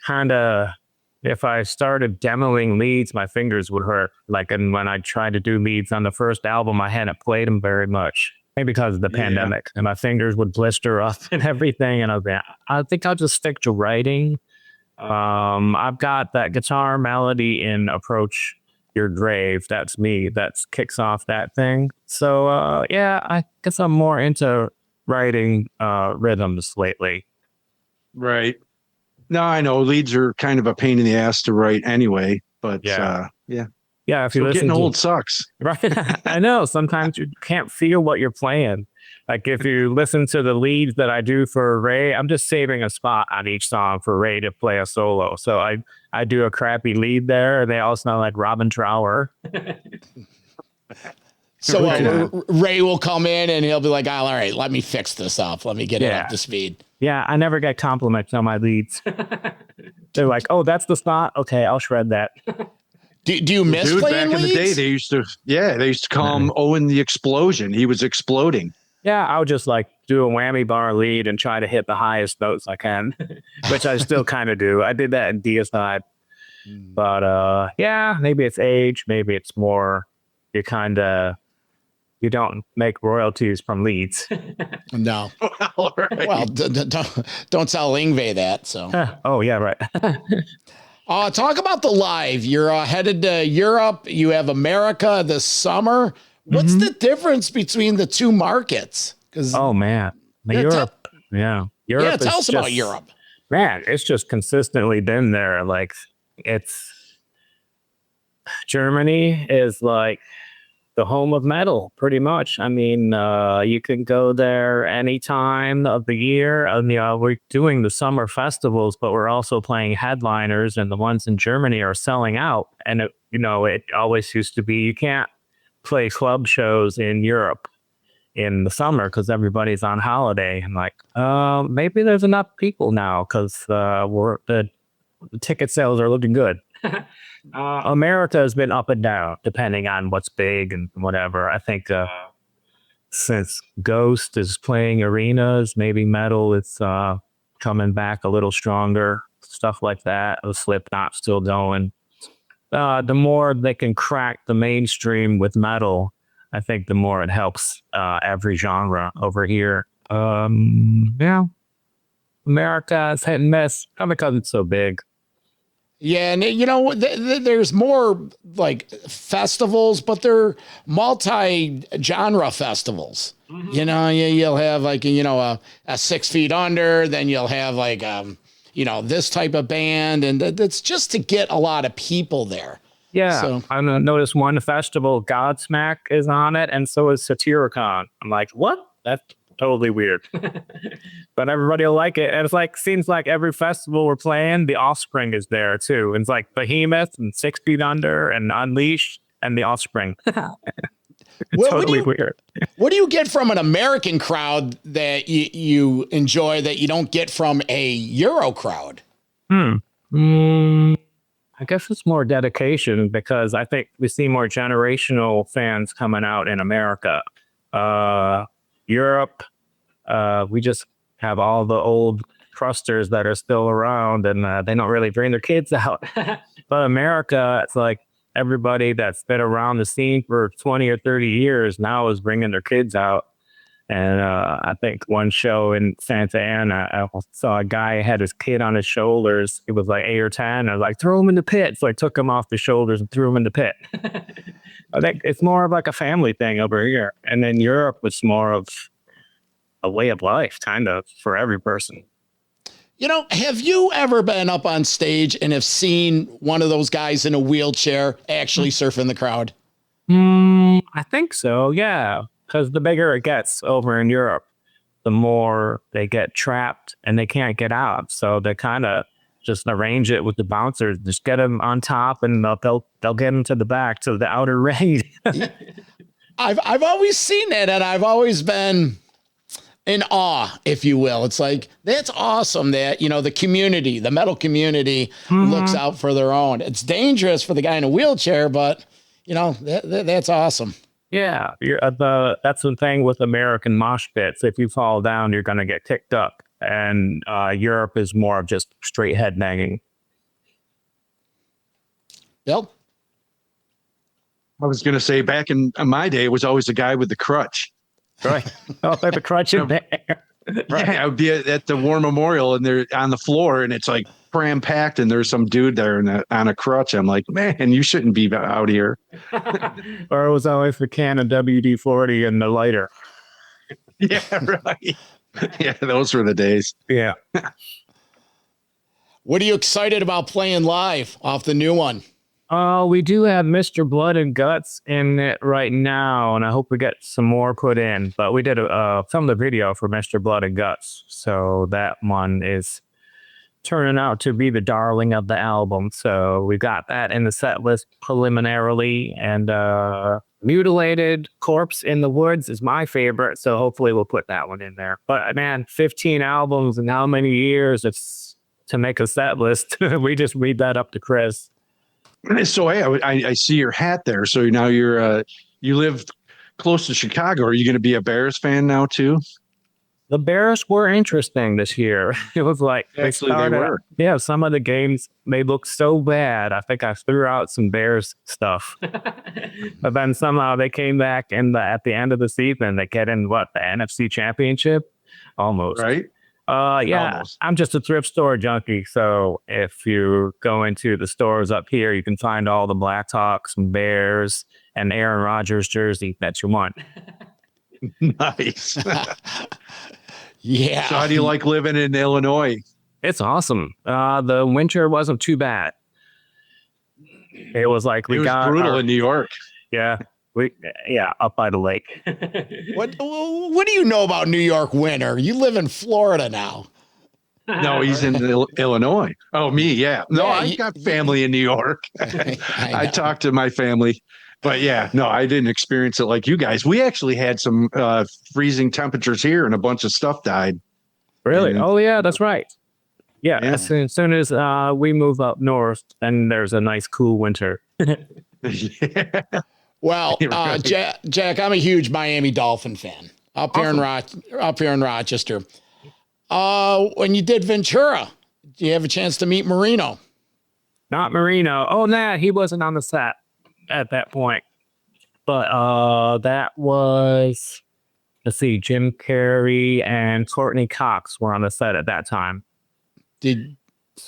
kind of if I started demoing leads, my fingers would hurt. Like, and when I tried to do leads on the first album, I hadn't played them very much, maybe because of the pandemic, and my fingers would blister up and everything. And I think I'll just stick to writing. I've got that guitar melody in Approach Your Grave. That's me. That kicks off that thing. So yeah, I guess I'm more into writing rhythms lately. Right. No, I know leads are kind of a pain in the ass to write anyway, but yeah. If you listen, getting old sucks. Right. I know. Sometimes you can't feel what you're playing. Like if you listen to the leads that I do for Ray, I'm just saving a spot on each song for Ray to play a solo. So I do a crappy lead there, and they all sound like Robin Trower. So Ray will come in and he'll be like, all right, let me fix this up. Let me get it up to speed. Yeah, I never get compliments on my leads. They're like, oh, that's the spot? Okay, I'll shred that. Do you miss playing back leads? In the day, they used to call him Owen the Explosion. He was exploding. Yeah, I would just like do a whammy bar lead and try to hit the highest notes I can, which I still kind of do. I did that in Deicide. But yeah, maybe it's age. Maybe it's more you don't make royalties from leads. No. All right. Well, don't tell Ingve that. So. Oh, yeah, right. Talk about the live. You're headed to Europe. You have America this summer. What's the difference between the two markets? Oh man, Europe. Europe. Yeah, tell us about Europe. Man, it's just consistently been there. Like Germany is like the home of metal, pretty much. I mean, you can go there any time of the year. I mean, we're doing the summer festivals, but we're also playing headliners, and the ones in Germany are selling out. And it always used to be you can't play club shows in Europe. in the summer because everybody's on holiday. And like, maybe there's enough people now because the ticket sales are looking good. America has been up and down depending on what's big and whatever. I think since Ghost is playing arenas, maybe metal is coming back a little stronger, stuff like that. The Slipknot still going. The more they can crack the mainstream with metal, I think the more it helps every genre over here. Yeah, America is hit and miss because it's so big. Yeah, and you know, there's more like festivals, but they're multi-genre festivals. Mm-hmm. You know, you'll have like, you know, a 6 Feet Under, then you'll have like, you know, this type of band, and that's just to get a lot of people there. Yeah, so, I noticed one festival, Godsmack is on it, and so is Satyricon. I'm like, what? That's totally weird. But everybody will like it. And it's like, seems like every festival we're playing, The Offspring is there too. And it's like Behemoth and 6 Feet Under and Unleashed and The Offspring. It's totally weird. What do you get from an American crowd that you enjoy that you don't get from a Euro crowd? I guess it's more dedication because I think we see more generational fans coming out in America. Europe, we just have all the old crusters that are still around and they don't really bring their kids out. But America, it's like everybody that's been around the scene for 20 or 30 years now is bringing their kids out. And I think one show in Santa Ana, I saw a guy had his kid on his shoulders. He was like 8 or 10. I was like, throw him in the pit. So I took him off the shoulders and threw him in the pit. I think it's more of like a family thing over here. And then Europe was more of a way of life, kind of, for every person. You know, have you ever been up on stage and have seen one of those guys in a wheelchair actually surfing the crowd? I think so, yeah. Because the bigger it gets over in Europe, the more they get trapped and they can't get out. So they kind of just arrange it with the bouncers, just get them on top and they'll get them to the back to the outer ring. I've always seen it and I've always been in awe, if you will. It's like, that's awesome that, you know, the community, the metal community looks out for their own. It's dangerous for the guy in a wheelchair, but, you know, that's awesome. Yeah, that's the thing with American mosh pits. If you fall down, you're going to get kicked up. And Europe is more of just straight headbanging. Bill? I was going to say, back in my day, it was always the guy with the crutch. Right. Oh, they have a crutch in there. Right. Yeah, I would be at the War Memorial and they're on the floor and it's like cram packed and there's some dude there on a crutch. I'm like, man, you shouldn't be out here. Or it was always the can of WD-40 and the lighter. Yeah, right. Yeah, those were the days. Yeah. What are you excited about playing live off the new one? We do have Mr. Blood and Guts in it right now, and I hope we get some more put in. But we did some of the video for Mr. Blood and Guts, so that one is turning out to be the darling of the album. So we got that in the set list preliminarily, and Mutilated Corpse in the Woods is my favorite, so hopefully we'll put that one in there. But man, 15 albums in how many years? It's to make a set list. We just read that up to Chris. So hey, I see your hat there. So now you live close to Chicago. Are you going to be a Bears fan now too? The Bears were interesting this year. It was like they were. Yeah, some of the games they looked so bad. I think I threw out some Bears stuff, but then somehow they came back at the end of the season. They get in the NFC Championship, almost. Right. Yeah, almost. I'm just a thrift store junkie. So if you go into the stores up here, you can find all the Blackhawks and Bears and Aaron Rodgers jersey that you want. Nice. Yeah. So how do you like living in Illinois? It's awesome. The winter wasn't too bad. It was like it was brutal in New York. Yeah. Up by the lake. What do you know about New York winter? You live in Florida now. No, he's in Illinois. Oh, me, yeah. No, I've got family in New York. I talk to my family But yeah, no, I didn't experience it like you guys. We actually had some freezing temperatures here and a bunch of stuff died. Really? And- Oh, yeah, that's right. Yeah, Yeah. as soon as we move up north, and there's a nice cool winter. Yeah. Well, Right. Jack, I'm a huge Miami Dolphin fan up here in Rochester. When you did Ventura, do you have a chance to meet Marino? Not Marino. Oh, nah, he wasn't on the set at that point. But that was, let's see, Jim Carrey and Courtney Cox were on the set at that time. Did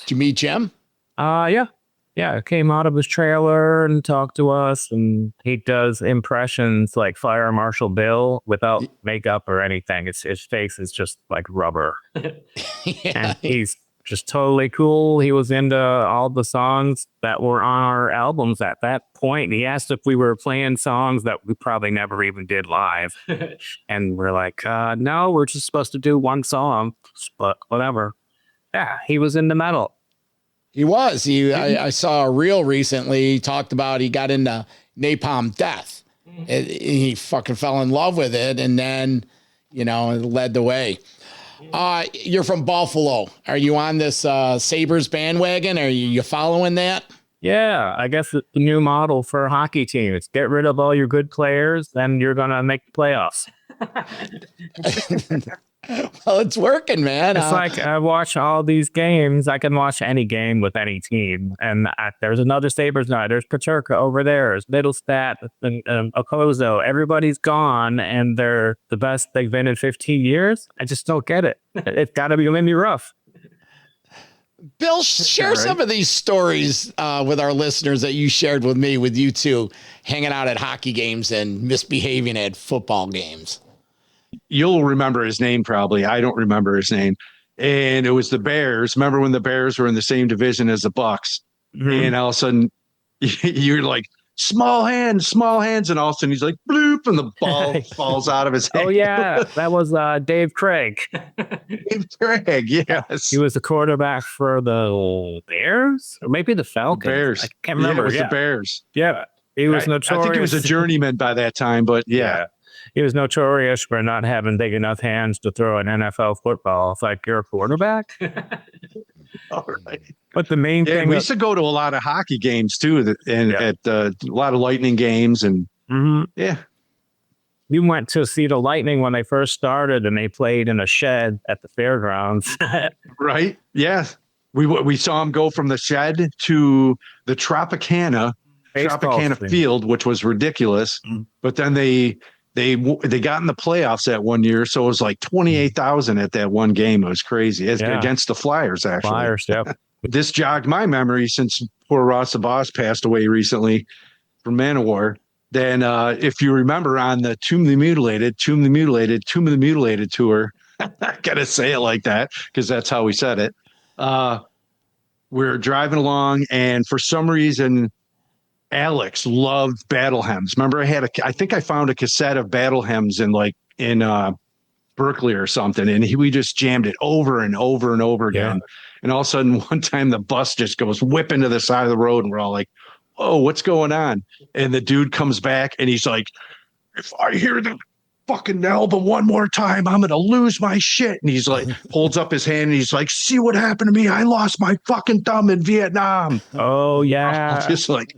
you meet Jim? Yeah, came out of his trailer and talked to us, and he does impressions like Fire Marshal Bill without makeup or anything. His face is just like rubber. And he's just totally cool. He was into all the songs that were on our albums at that point. He asked if we were playing songs that we probably never even did live. And we're like, no, we're just supposed to do one song, but whatever. Yeah, he was into metal. He was. I saw a reel recently. He talked about he got into Napalm Death. He fucking fell in love with it, and then, it led the way. You're from Buffalo. Are you on this Sabres bandwagon? Are you following that? Yeah, I guess it's the new model for hockey teams. Get rid of all your good players, then you're going to make the playoffs. Well, it's working, man. It's like I watch all these games. I can watch any game with any team. And there's another Sabres night. There's Paterka over there. There's Middlestat and Okozo. Everybody's gone, and they're the best they've been in 15 years. I just don't get it. It's got to be Lindy Ruff. Bill, share some of these stories with our listeners that you shared with me, with you two hanging out at hockey games and misbehaving at football games. You'll remember his name probably. I don't remember his name. And it was the Bears. Remember when the Bears were in the same division as the Bucks? Mm-hmm. And all of a sudden you're like, small hands. And all of a sudden he's like, bloop, and the ball falls out of his hand. Oh, yeah. That was Dave Craig. Dave Craig, yes. He was the quarterback for the Bears? Or maybe the Falcons. Bears. I can't remember. Yeah, it was the Bears. Yeah. He was notorious. I think he was a journeyman by that time, but yeah. He was notorious for not having big enough hands to throw an NFL football. It's like, you're a quarterback? All right. But the main thing... we used to go to a lot of hockey games, too, and at a lot of Lightning games. And yeah. We went to see the Lightning when they first started, and they played in a shed at the fairgrounds. Right? Yeah. We saw them go from the shed to the Tropicana Field, which was ridiculous. But then they got in the playoffs that one year, so it was like 28,000 at that one game. It was crazy against the Flyers. Actually, Flyers. Yep. This jogged my memory since poor Ross the Boss passed away recently from Manowar. Then, if you remember, on the Tomb of the Mutilated tour, I gotta say it like that because that's how we said it. We're driving along, and for some reason, Alex loved Battle Hymns. Remember, I think I found a cassette of Battle Hymns in Berkeley or something, and we just jammed it over and over and over again. Yeah. And all of a sudden, one time the bus just goes whipping to the side of the road, and we're all like, "Oh, what's going on?" And the dude comes back, and he's like, "If I hear the fucking album one more time, I'm gonna lose my shit." And he's like, holds up his hand, and he's like, "See what happened to me? I lost my fucking thumb in Vietnam." Oh yeah, just like,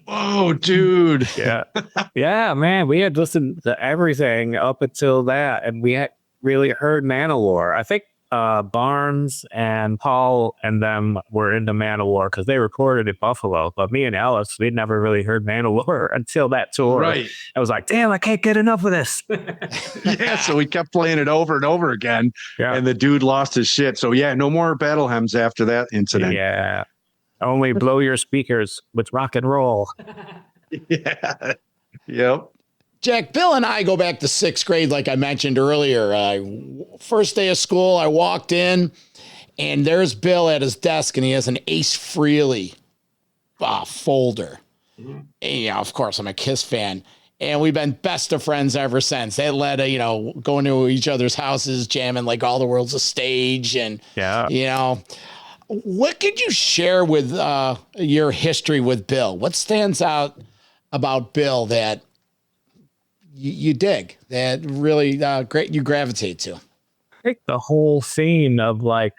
oh, dude. Yeah, man. We had listened to everything up until that, and we had really heard Manowar. I think Barnes and Paul and them were into Manowar because they recorded in Buffalo. But me and Alice, we'd never really heard Manowar until that tour. Right. I was like, damn, I can't get enough of this. Yeah, so we kept playing it over and over again. Yeah. And the dude lost his shit. So yeah, no more Battle Hymns after that incident. Yeah. Only blow your speakers with rock and roll. Yeah. Yep. Jack, Bill and I go back to sixth grade, like I mentioned earlier. First day of school, I walked in, and there's Bill at his desk, and he has an Ace Frehley folder. Mm-hmm. And, of course, I'm a Kiss fan, and we've been best of friends ever since. They led, going to each other's houses, jamming like All the World's a Stage, and what could you share with your history with Bill? What stands out about Bill that you dig, that really great you gravitate to? I think the whole scene of like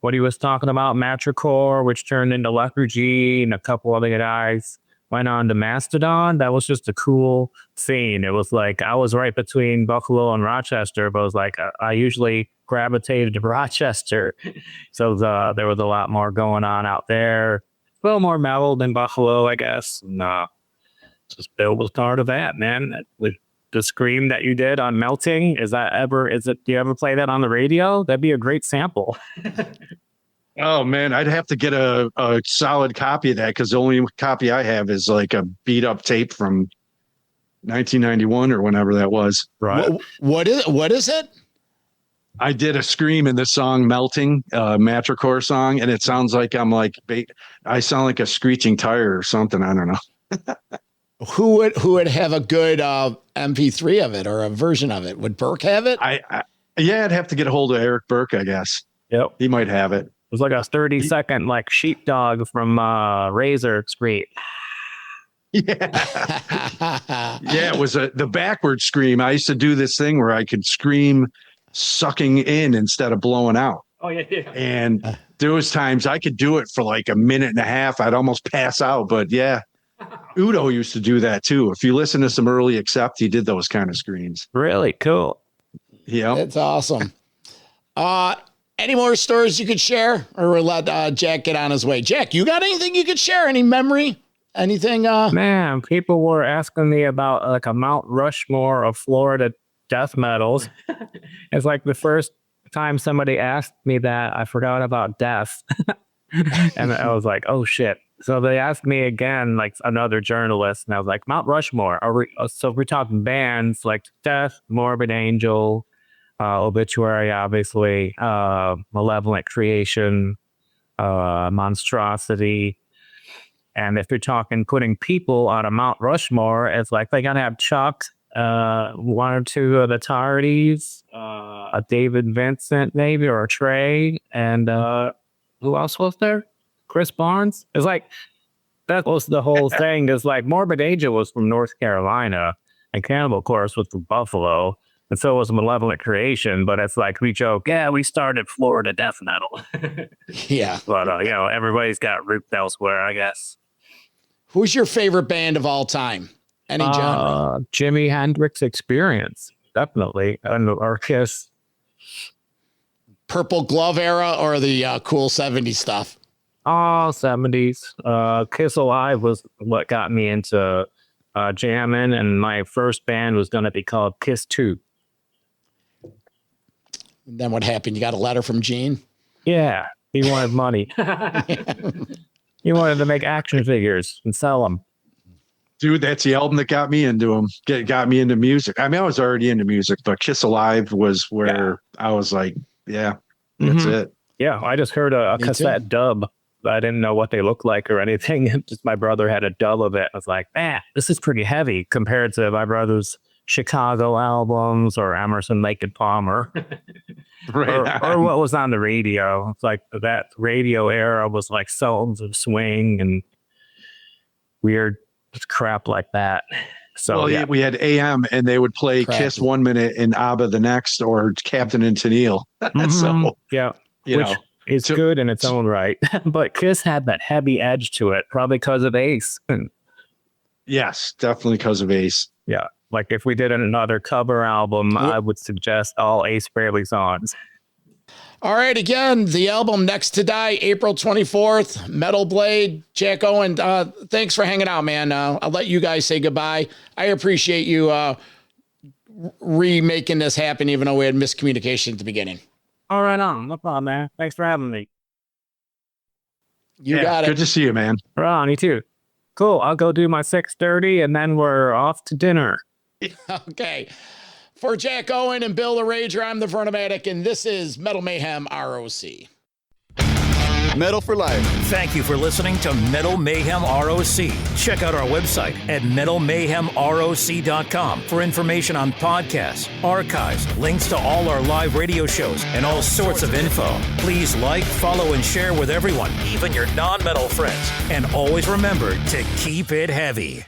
what he was talking about, Matricore, which turned into Lethargy, and a couple other guys went on to Mastodon. That was just a cool scene. It was like I was right between Buffalo and Rochester, but it was like I usually gravitated to Rochester. So there was a lot more going on out there. A little more mellow than Buffalo, I guess. No, just Bill was part of that, man. With the scream that you did on Melting, do you ever play that on the radio? That'd be a great sample. Oh man, I'd have to get a solid copy of that because the only copy I have is like a beat up tape from 1991 or whenever that was. Right. What is it? I did a scream in the song Melting, Matricore song, and it sounds like I sound like a screeching tire or something. I don't know. Who would have a good MP3 of it or a version of it? Would Burke have it? Yeah, I'd have to get a hold of Eric Burke, I guess. Yep. He might have it. It was like a 30-second like sheepdog from Razor Street. Yeah. Yeah, it was the backward scream. I used to do this thing where I could scream sucking in instead of blowing out. Oh, yeah. And there was times I could do it for like a minute and a half. I'd almost pass out. But yeah, Udo used to do that too. If you listen to some early Accept, he did those kind of screams. Really cool. Yeah. That's awesome. Any more stories you could share, or we'll let Jack get on his way? Jack, you got anything you could share? Any memory? Anything? Man, people were asking me about like a Mount Rushmore of Florida death metals. It's like the first time somebody asked me that, I forgot about death. And I was like, oh shit. So they asked me again, like another journalist, and I was like, Mount Rushmore. So we're talking bands like Death, Morbid Angel, Obituary, obviously, Malevolent Creation, Monstrosity. And if you're talking putting people on a Mount Rushmore, it's like they gotta have Chuck, one or two of the Tardies, a David Vincent maybe, or a Trey, and who else was there? Chris Barnes. It's like that was the whole thing. Is like Morbid Angel was from North Carolina, and Cannibal Corpse was from Buffalo. And so was Malevolent Creation, but it's like we joke, yeah, we started Florida death metal. Yeah. But, everybody's got roots elsewhere, I guess. Who's your favorite band of all time? Any genre? Jimi Hendrix Experience, definitely. Or Kiss. Purple Glove era or the cool 70s stuff? Oh, 70s. Kiss Alive was what got me into jamming, and my first band was going to be called Kiss 2. Then what happened? You got a letter from Gene? Yeah, he wanted money. He wanted to make action figures and sell them. Dude, that's the album that got me into them. Got me into music. I mean, I was already into music, but Kiss Alive was where I was like, yeah, that's it. Yeah, I just heard a cassette dub. I didn't know what they looked like or anything. Just my brother had a dub of it. I was like, this is pretty heavy compared to my brother's Chicago albums or Emerson, Lake and Palmer. or what was on the radio. It's like that radio era was like Sultans of Swing and weird crap like that. So we had AM and they would play Kiss 1 minute and ABBA the next, or Captain and Tennille. So yeah, it's good in its own right. But Kiss had that heavy edge to it, probably because of Ace. Yes, definitely because of Ace. Yeah. Like if we did another cover album, I would suggest all Ace Frehley songs. All right. Again, the album Next to Die, April 24th, Metal Blade. Jack Owen, thanks for hanging out, man. I'll let you guys say goodbye. I appreciate you remaking this happen, even though we had miscommunication at the beginning. All right, no problem, man. Thanks for having me. You got it. Good to see you, man. Right, you too. Cool. I'll go do my 6:30 and then we're off to dinner. Okay. For Jack Owen and Bill the Rager, I'm the Vernomatic, and this is Metal Mayhem ROC. Metal for Life. Thank you for listening to Metal Mayhem ROC. Check out our website at metalmayhemroc.com for information on podcasts, archives, links to all our live radio shows, and all sorts of info. Please like, follow, and share with everyone, even your non-metal friends. And always remember to keep it heavy.